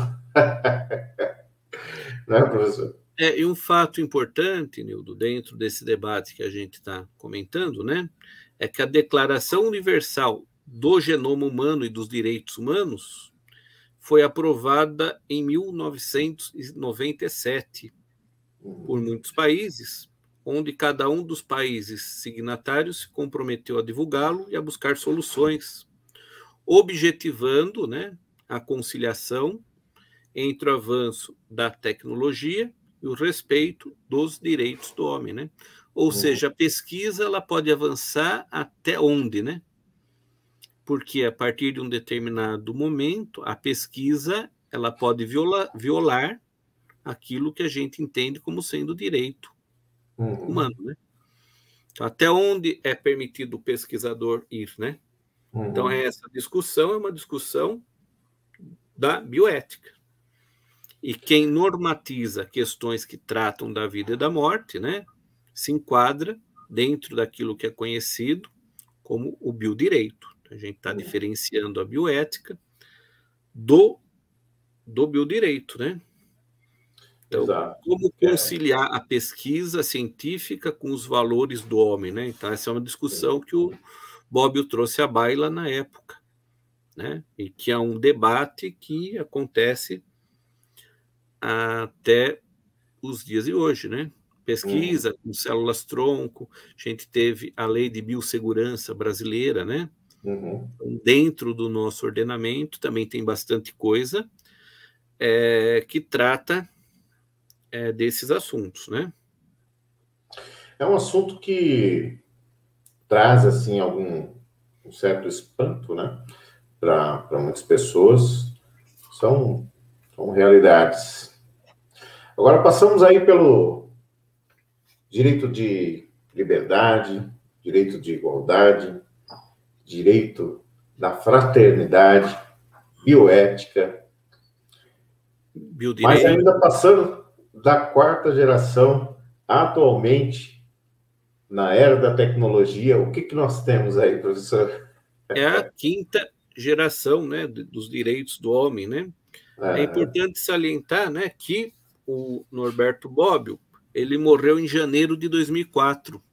Né, professor? E um fato importante, Nildo, dentro desse debate que a gente está comentando, né, é que a Declaração Universal do Genoma Humano e dos Direitos Humanos foi aprovada em 1997 por muitos países, onde cada um dos países signatários se comprometeu a divulgá-lo e a buscar soluções, objetivando, né, a conciliação entre o avanço da tecnologia e o respeito dos direitos do homem, né? Ou seja, a pesquisa ela pode avançar até onde, né? Porque a partir de um determinado momento, a pesquisa ela pode violar aquilo que a gente entende como sendo direito humano, né? Então, até onde é permitido o pesquisador ir, né? Então, essa discussão é uma discussão da bioética. E quem normatiza questões que tratam da vida e da morte, né, se enquadra dentro daquilo que é conhecido como o biodireito. A gente está diferenciando a bioética do biodireito, né? Então, exato. Como conciliar a pesquisa científica com os valores do homem, né? Então, essa é uma discussão que o Bobbio trouxe à baila na época, né? E que é um debate que acontece até os dias de hoje, né? Pesquisa com células-tronco, a gente teve a lei de biossegurança brasileira, né? Então, dentro do nosso ordenamento também tem bastante coisa que trata desses assuntos, né? É um assunto que traz, assim, um certo espanto, né? Para muitas pessoas. São realidades. Agora passamos aí pelo direito de liberdade, direito de igualdade, direito da fraternidade, bioética, mas ainda passando da quarta geração, atualmente, na era da tecnologia, o que nós temos aí, professor? É a quinta geração, né, dos direitos do homem, né? É importante salientar, né, que o Norberto Bobbio, ele morreu em janeiro de 2004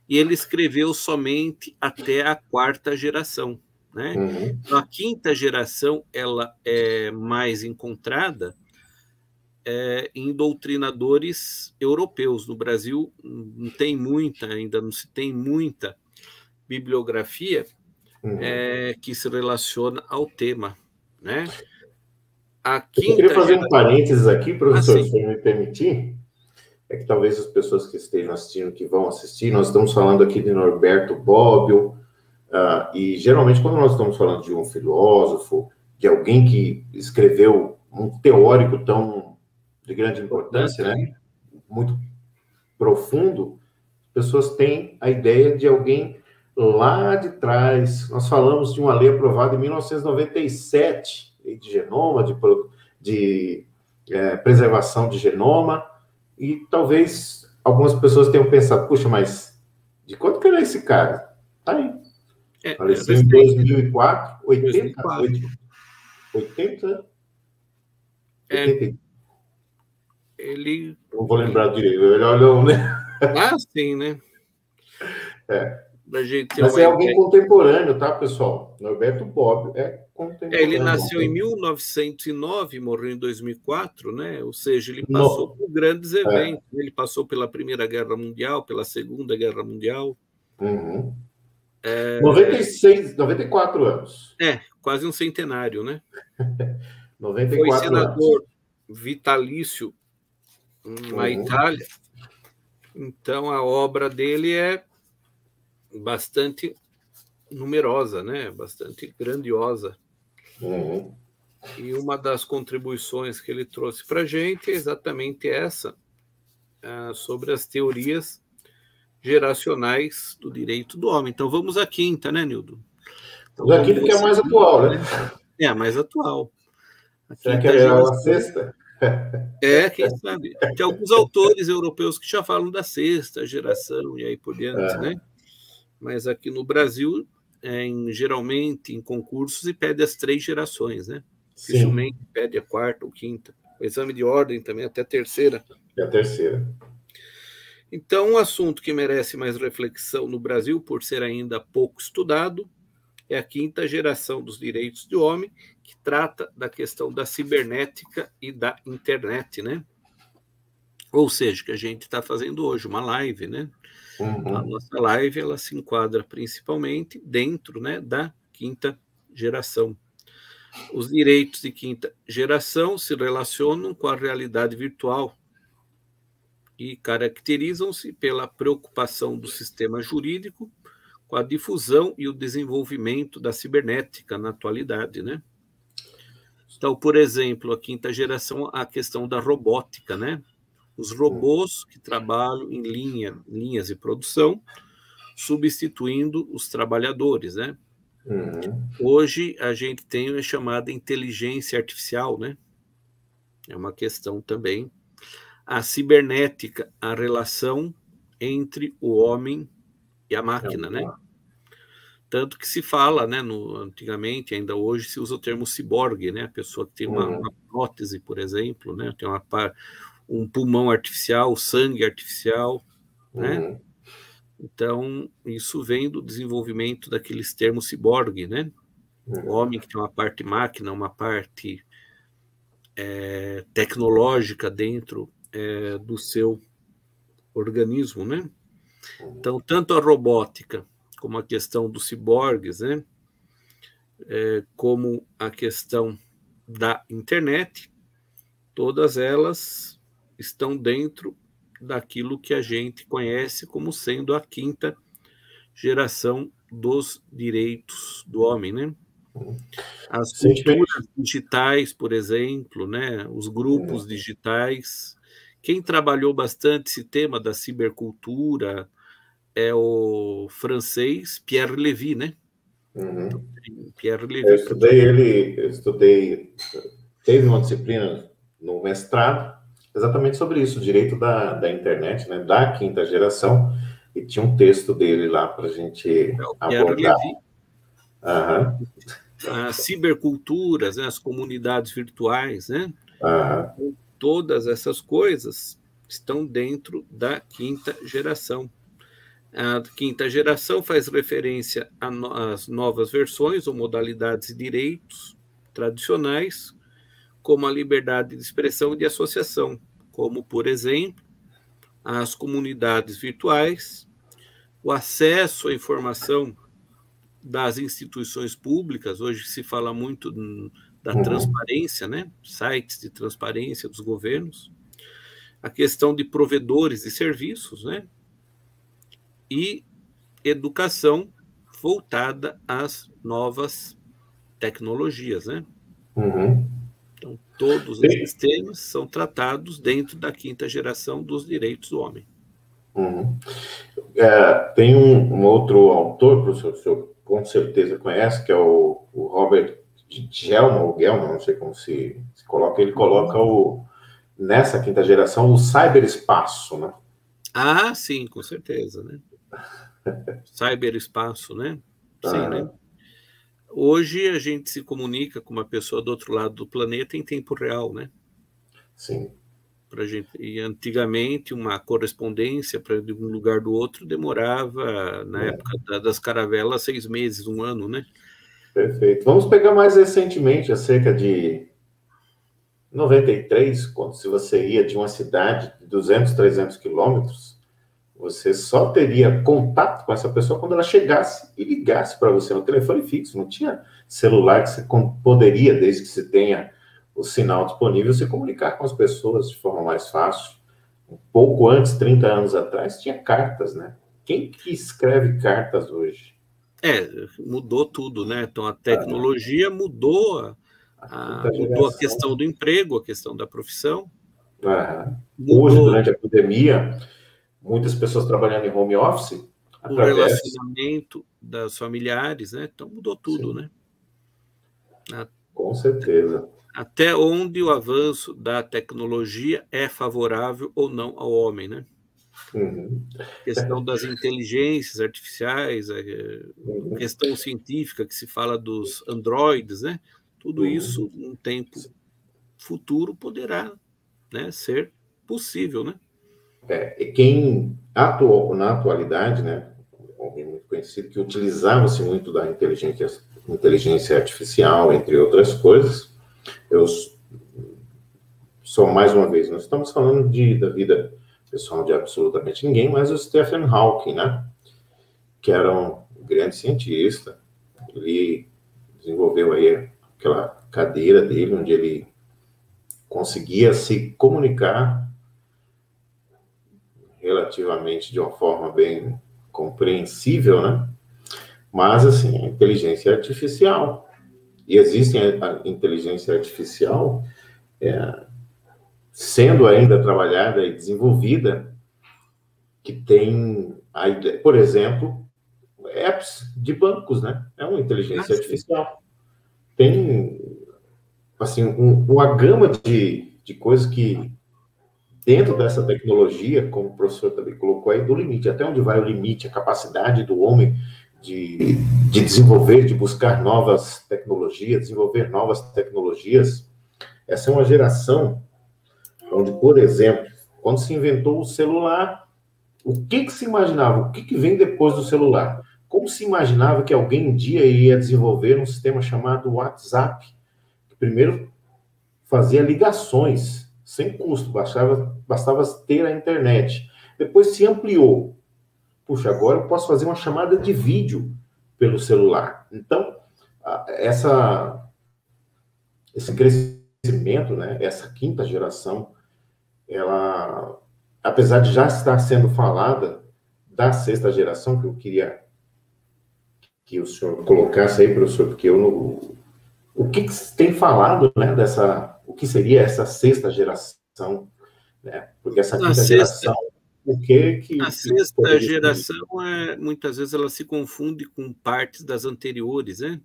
e ele escreveu somente até a quarta geração, né? Então, a quinta geração ela é mais encontrada em doutrinadores europeus. No Brasil não tem muita, ainda não se tem muita bibliografia que se relaciona ao tema, né? A quinta Eu queria fazer um parênteses aqui, professor, se me permitir. É que talvez as pessoas que estejam assistindo, que vão assistir, nós estamos falando aqui de Norberto Bobbio, e geralmente quando nós estamos falando de um filósofo, de alguém que escreveu um teórico tão de grande importância, né, muito profundo, as pessoas têm a ideia de alguém lá de trás. Nós falamos de uma lei aprovada em 1997, lei de genoma, de preservação de genoma, e talvez algumas pessoas tenham pensado, puxa, mas de quanto que era esse cara? Tá aí. Faleceu em 2004, 80? 80? Ele... Não vou lembrar direito, ele olhou, né? Sim, né? Mas é alguém contemporâneo, tá, pessoal? Norberto Bobbio é contemporâneo. Ele nasceu em 1909, morreu em 2004, né? Ou seja, ele passou por grandes eventos. Ele passou pela Primeira Guerra Mundial, pela Segunda Guerra Mundial. 94 anos. Quase um centenário, né? 94 Foi senador anos. Vitalício na Itália. Então, a obra dele é bastante numerosa, né? Bastante grandiosa. E uma das contribuições que ele trouxe para a gente é exatamente essa, sobre as teorias geracionais do direito do homem. Então, vamos à quinta, né, Nildo? Então, a quinta que é mais atual, né? É a mais atual. Será que era a sexta? Quem sabe? Tem alguns autores europeus que já falam da sexta geração e aí por diante, né? Mas aqui no Brasil, geralmente em concursos, e pede as 3 gerações, né? Dificilmente pede a quarta ou quinta. O exame de ordem também, até a terceira. A terceira. Então, um assunto que merece mais reflexão no Brasil, por ser ainda pouco estudado, é a quinta geração dos direitos do homem, que trata da questão da cibernética e da internet, né? Ou seja, que a gente está fazendo hoje, uma live, né? A nossa live, ela se enquadra principalmente dentro, né, da quinta geração. Os direitos de quinta geração se relacionam com a realidade virtual e caracterizam-se pela preocupação do sistema jurídico com a difusão e o desenvolvimento da cibernética na atualidade, né? Então, por exemplo, a quinta geração, a questão da robótica, né? Os robôs que trabalham em linhas de produção, substituindo os trabalhadores, né? Hoje a gente tem a chamada inteligência artificial, né? É uma questão também. A cibernética, a relação entre o homem e a máquina, né? Tanto que se fala, né, antigamente, ainda hoje, se usa o termo ciborgue, né? A pessoa que tem uma prótese, por exemplo, né? Tem um pulmão artificial, sangue artificial, né? Então, isso vem do desenvolvimento daqueles termos ciborgue, né? O homem que tem uma parte máquina, uma parte tecnológica dentro do seu organismo, né? Então, tanto a robótica como a questão dos ciborgues, né? Como a questão da internet, todas elas estão dentro daquilo que a gente conhece como sendo a quinta geração dos direitos do homem, né? As culturas digitais, por exemplo, né? Os grupos digitais. Quem trabalhou bastante esse tema da cibercultura é o francês Pierre Levy, né? Pierre Levy. Eu estudei, teve uma disciplina no mestrado exatamente sobre isso, o direito da internet, né? Da quinta geração, e tinha um texto dele lá para a gente abordar. As ciberculturas, né? As comunidades virtuais, né? Todas essas coisas estão dentro da quinta geração. A quinta geração faz referência às novas versões ou modalidades de direitos tradicionais, como a liberdade de expressão e de associação, como, por exemplo, as comunidades virtuais, o acesso à informação das instituições públicas. Hoje se fala muito da transparência, né? Sites de transparência dos governos, a questão de provedores de serviços, né? E educação voltada às novas tecnologias, né? Então, todos esses temas são tratados dentro da 5ª geração dos direitos do homem. Tem um outro autor, professor, o senhor com certeza conhece, que é o Robert Gelman, ou Gelman, não sei como se coloca, ele coloca nessa 5ª geração o cyberespaço, né? Ah, sim, com certeza, né? Cyberespaço, né? Sim, né? Hoje a gente se comunica com uma pessoa do outro lado do planeta em tempo real, né? Sim. E antigamente uma correspondência para de um lugar do outro demorava, na época das caravelas, 6 meses, 1 ano, né? Perfeito. Vamos pegar mais recentemente, há cerca de 93, quando se você ia de uma cidade de 200, 300 quilômetros, você só teria contato com essa pessoa quando ela chegasse e ligasse para você no telefone fixo. Não tinha celular que você poderia, desde que você tenha o sinal disponível, se comunicar com as pessoas de forma mais fácil. Um pouco antes, 30 anos atrás, tinha cartas, né? Quem que escreve cartas hoje? Mudou tudo, né? Então a tecnologia mudou mudou a questão do emprego, a questão da profissão. Hoje, durante a pandemia, muitas pessoas trabalhando em home office, o relacionamento das familiares, né? Então mudou tudo, sim, né? Com certeza. Até onde o avanço da tecnologia é favorável ou não ao homem, né? A questão das inteligências artificiais, a questão científica que se fala dos androides, né? Tudo isso, num tempo futuro, poderá, né, ser possível, né? Quem na atualidade, né, alguém muito conhecido, que utilizava-se muito da inteligência artificial, entre outras coisas, só mais uma vez, nós estamos falando da vida pessoal de absolutamente ninguém, mas o Stephen Hawking, né, que era um grande cientista. Ele desenvolveu aí aquela cadeira dele, onde ele conseguia se comunicar relativamente de uma forma bem compreensível, né? Mas, assim, a inteligência artificial, e existe a inteligência artificial sendo ainda trabalhada e desenvolvida, que tem, por exemplo, apps de bancos, né? É uma inteligência artificial. Tem, assim, uma gama de coisas que, dentro dessa tecnologia, como o professor também colocou aí, do limite, até onde vai o limite, a capacidade do homem de desenvolver, de buscar novas tecnologias, desenvolver novas tecnologias. Essa é uma geração onde, por exemplo, quando se inventou o celular, o que se imaginava? O que vem depois do celular? Como se imaginava que alguém um dia iria desenvolver um sistema chamado WhatsApp, que primeiro fazia ligações sem custo, bastava ter a internet. Depois se ampliou. Puxa, agora eu posso fazer uma chamada de vídeo pelo celular. Então, esse crescimento, né, essa 5ª geração, ela, apesar de já estar sendo falada da 6ª geração, que eu queria que o senhor colocasse aí, professor, porque o que se tem falado, né, o que seria essa 6ª geração, né? Porque essa 5ª geração, o que a 6ª geração, muitas vezes ela se confunde com partes das anteriores, né?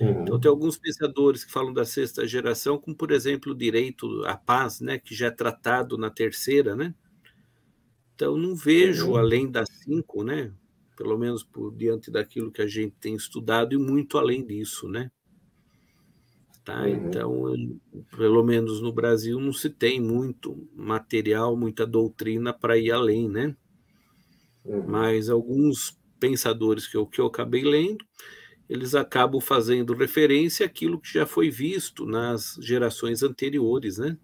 Então tem alguns pensadores que falam da 6ª geração, como, por exemplo, o direito à paz, né, que já é tratado na 3ª, né? Então não vejo, além das 5, né, pelo menos por diante daquilo que a gente tem estudado, e muito além disso, né? Tá? Então, pelo menos no Brasil, não se tem muito material, muita doutrina para ir além, né? Mas alguns pensadores que eu acabei lendo, eles acabam fazendo referência àquilo que já foi visto nas gerações anteriores, né?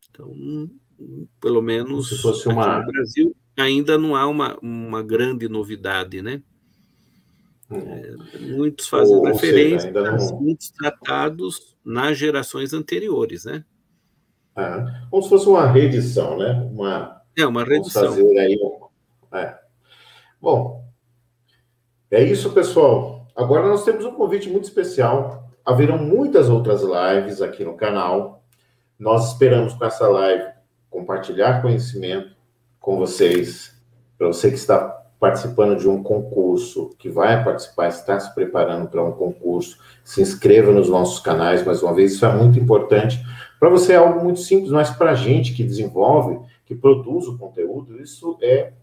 Então, pelo menos se fosse aqui no Brasil, ainda não há uma grande novidade, né? Muitos fazem referência seja, a assuntos tratados nas gerações anteriores, né? Como se fosse uma reedição, né? Uma reedição. Vamos fazer aí Bom, é isso, pessoal. Agora nós temos um convite muito especial. Haverão muitas outras lives aqui no canal. Nós esperamos com essa live compartilhar conhecimento com vocês. Para você que está participando de um concurso, que vai participar, está se preparando para um concurso, se inscreva nos nossos canais, mais uma vez, isso é muito importante. Para você é algo muito simples, mas para a gente que desenvolve, que produz o conteúdo, isso é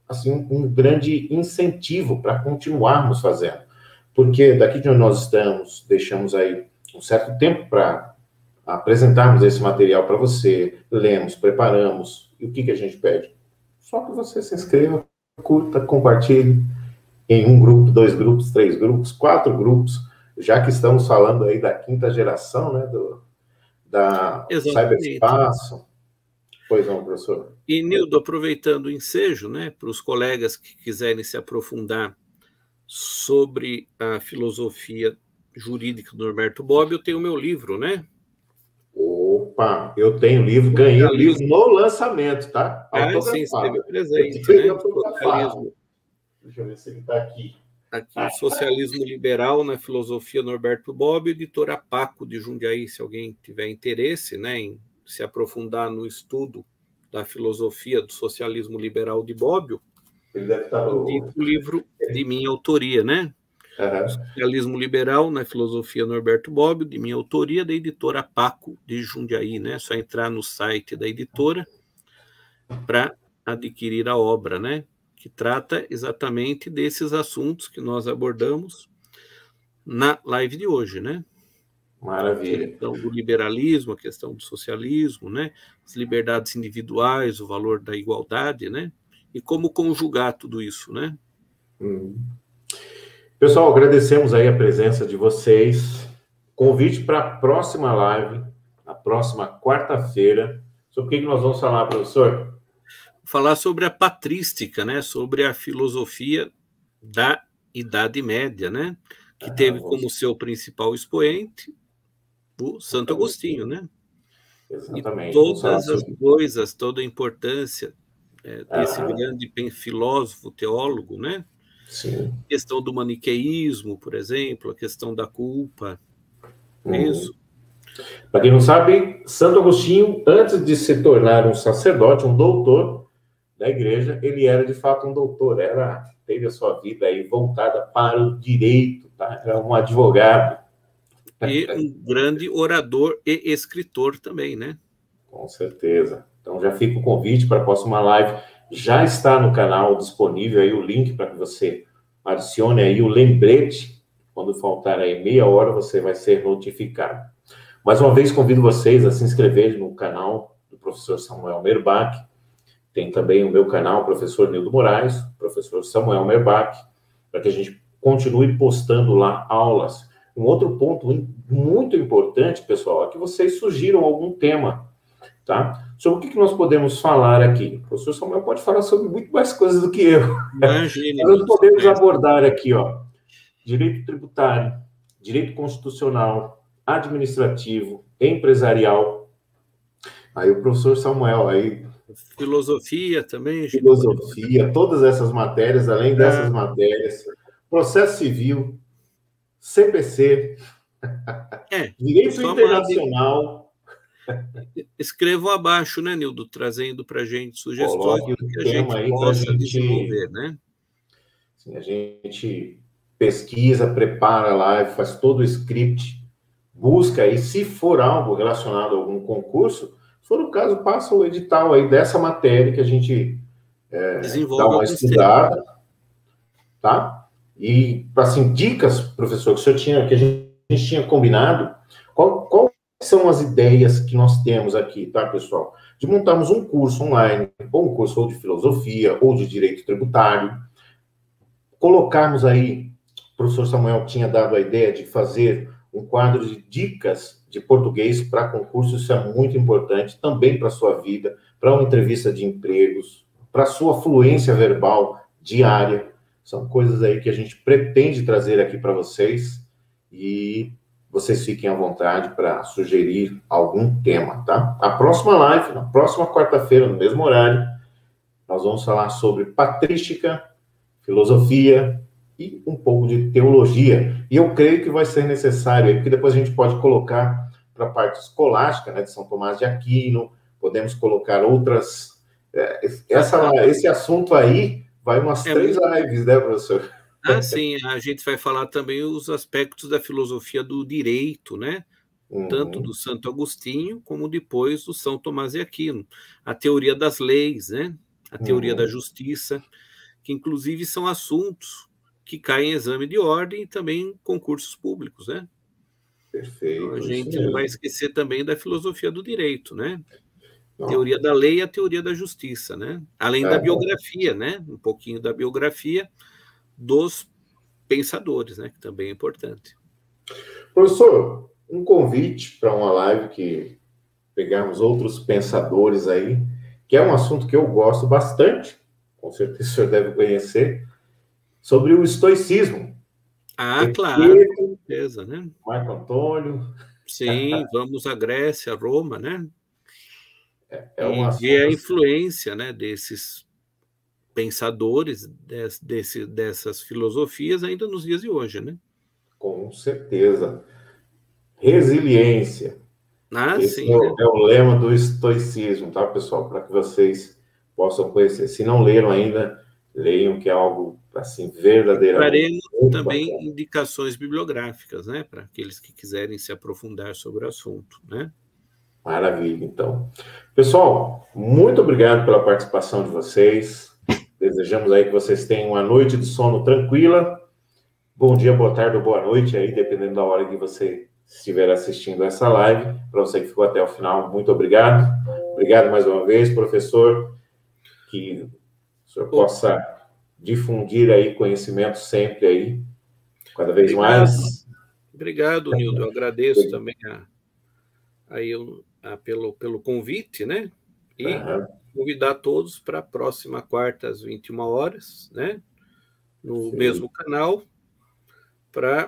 assim, um grande incentivo para continuarmos fazendo. Porque daqui de onde nós estamos, deixamos aí um certo tempo para apresentarmos esse material para você, lemos, preparamos, e o que a gente pede? Só que você se inscreva, curta, compartilhe em um grupo, 2 grupos, 3 grupos, 4 grupos, já que estamos falando aí da 5ª geração, né, da cyberespaço. Pois não, professor. E, Nildo, aproveitando o ensejo, né, para os colegas que quiserem se aprofundar sobre a filosofia jurídica do Norberto Bobbio, eu tenho o meu livro, né? Opa, eu tenho o livro, ganhei o livro no lançamento, tá? Sim, esteve presente, né? Socialismo. Deixa eu ver se ele está aqui. Aqui, Socialismo Liberal na Filosofia Norberto Bobbio, editora Paco de Jundiaí, se alguém tiver interesse, né, em se aprofundar no estudo da filosofia do socialismo liberal de Bobbio, ele deve estar no... o livro de minha autoria, né? Socialismo Liberal na Filosofia Norberto Bobbio, de minha autoria, da editora Paco de Jundiaí, né? É só entrar no site da editora para adquirir a obra, né? Que trata exatamente desses assuntos que nós abordamos na live de hoje, né? Maravilha. A questão do liberalismo, a questão do socialismo, né? As liberdades individuais, o valor da igualdade, né? E como conjugar tudo isso, né? Pessoal, agradecemos aí a presença de vocês. Convite para a próxima live, na próxima quarta-feira. Sobre o que nós vamos falar, professor? Falar sobre a patrística, né? Sobre a filosofia da Idade Média, né? Que teve como seu principal expoente o Santo Agostinho, né? Exatamente. E todas as coisas, toda a importância desse grande filósofo, teólogo, né? Sim. A questão do maniqueísmo, por exemplo, a questão da culpa. Isso. Para quem não sabe, Santo Agostinho, antes de se tornar um sacerdote, um doutor da igreja, ele era de fato um doutor, teve a sua vida aí voltada para o direito, tá? Era um advogado. E um grande orador e escritor também, né? Com certeza. Então já fica o convite para a próxima live. Já está no canal disponível aí o link para que você adicione aí o lembrete. Quando faltar aí meia hora, você vai ser notificado. Mais uma vez, convido vocês a se inscreverem no canal do professor Samuel Merbach. Tem também o meu canal, professor Nildo Moraes, professor Samuel Merbach, para que a gente continue postando lá aulas. Um outro ponto muito importante, pessoal, é que vocês sugiram algum tema, tá? Sobre o que nós podemos falar aqui. O professor Samuel pode falar sobre muito mais coisas do que eu. Imagine, nós podemos abordar aqui, ó, direito tributário, direito constitucional, administrativo, empresarial. Aí o professor Samuel, aí... Filosofia também. Filosofia, todas essas matérias, além dessas matérias, processo civil, CPC, direito internacional. Escrevam abaixo, né, Nildo, trazendo para a gente sugestões que a gente possa desenvolver, né? Sim, a gente pesquisa, prepara a live, faz todo o script, busca aí, se for algo relacionado a algum concurso, se for o caso, passa o edital aí dessa matéria que a gente dá uma estudada, tá? E, assim, dicas, professor, que a gente tinha combinado, quais são as ideias que nós temos aqui, tá, pessoal? De montarmos um curso online, ou um curso ou de filosofia, ou de direito tributário, colocarmos aí professor Samuel tinha dado a ideia de fazer um quadro de dicas de português para concurso. Isso é muito importante, também para a sua vida, para uma entrevista de empregos, para a sua fluência verbal diária. São coisas aí que a gente pretende trazer aqui para vocês e vocês fiquem à vontade para sugerir algum tema, tá? A próxima live, na próxima quarta-feira, no mesmo horário, nós vamos falar sobre patrística, filosofia e um pouco de teologia. E eu creio que vai ser necessário, porque depois a gente pode colocar para a parte escolástica, né, de São Tomás de Aquino, podemos colocar outras... esse assunto aí vai umas 3 lives, né, professor? Sim, a gente vai falar também os aspectos da filosofia do direito, né? Tanto do Santo Agostinho, como depois do São Tomás de Aquino. A teoria das leis, né? A teoria da justiça, que inclusive são assuntos que caem em exame de ordem e também em concursos públicos, né? Perfeito. Então, a gente não vai esquecer também da filosofia do direito, né? A teoria da lei e a teoria da justiça, né? Além da biografia, né? Um pouquinho da biografia dos pensadores, né? Que também é importante. Professor, um convite para uma live que pegarmos outros pensadores aí, que é um assunto que eu gosto bastante, com certeza o senhor deve conhecer, sobre o estoicismo. Claro, com certeza, né? Marco Antônio. Sim, vamos à Grécia, Roma, né? E ver a influência, né, desses pensadores, dessas filosofias ainda nos dias de hoje, né? Com certeza. Resiliência. Esse sim, é o lema do estoicismo, tá, pessoal? Para que vocês possam conhecer. Se não leram ainda, leiam, que é algo, assim, verdadeiramente... Faremos também indicações bibliográficas, né? Para aqueles que quiserem se aprofundar sobre o assunto, né? Maravilha, então. Pessoal, muito obrigado pela participação de vocês. Desejamos aí que vocês tenham uma noite de sono tranquila. Bom dia, boa tarde ou boa noite aí, dependendo da hora que você estiver assistindo essa live. Para você que ficou até o final, muito obrigado. Obrigado mais uma vez, professor. Que o senhor possa difundir aí conhecimento sempre aí, cada vez mais. Obrigado, Nildo. Eu agradeço também pelo convite, né? E convidar todos para a próxima quarta, às 21 horas, né? No mesmo canal.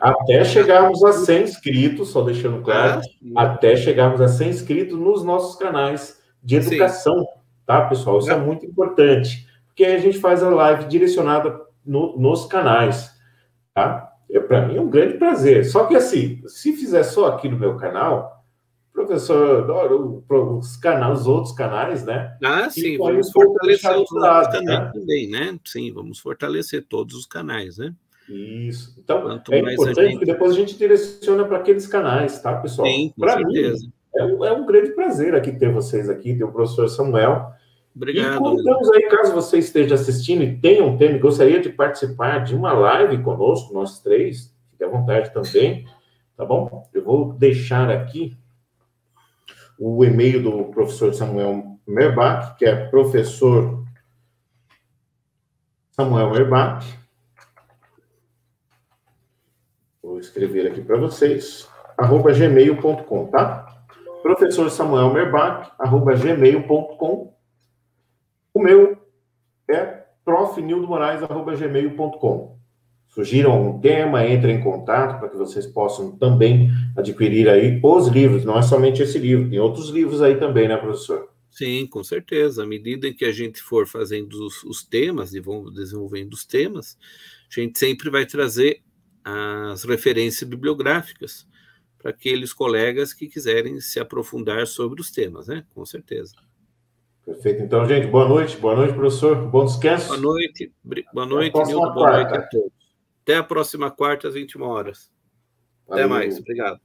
Até chegarmos a 100 inscritos, só deixando claro, até chegarmos a 100 inscritos nos nossos canais de educação, tá, pessoal? Isso é muito importante, porque aí a gente faz a live direcionada nos canais, tá? Para mim é um grande prazer. Só que, assim, se fizer só aqui no meu canal, professor, os outros canais, né? Sim, vamos fortalecer os outros canais também, né? Sim, vamos fortalecer todos os canais, né? Isso. Então, é importante que depois a gente direciona para aqueles canais, tá, pessoal? Sim, com certeza. Mim, é um grande prazer aqui ter vocês aqui, ter o professor Samuel. Obrigado. E convidamos aí, caso você esteja assistindo e tenha um tema e gostaria de participar de uma live conosco, nós três, fique à vontade também, tá bom? Eu vou deixar aqui o e-mail do professor Samuel Merbach, que é professor Samuel Merbach. Vou escrever aqui para vocês, @gmail.com, tá? Professor Samuel Merbach, @gmail.com. O meu é profnildomorais@gmail.com. Sugiram algum tema, entrem em contato para que vocês possam também adquirir aí os livros. Não é somente esse livro, tem outros livros aí também, né, professor? Sim, com certeza. À medida em que a gente for fazendo os temas e vamos desenvolvendo os temas, a gente sempre vai trazer as referências bibliográficas para aqueles colegas que quiserem se aprofundar sobre os temas, né? Com certeza. Perfeito. Então, gente, boa noite, professor. Bom descanso. Boa noite, Nildo. Boa noite a todos. Até a próxima quarta, às 21 horas. Até mais. Obrigado.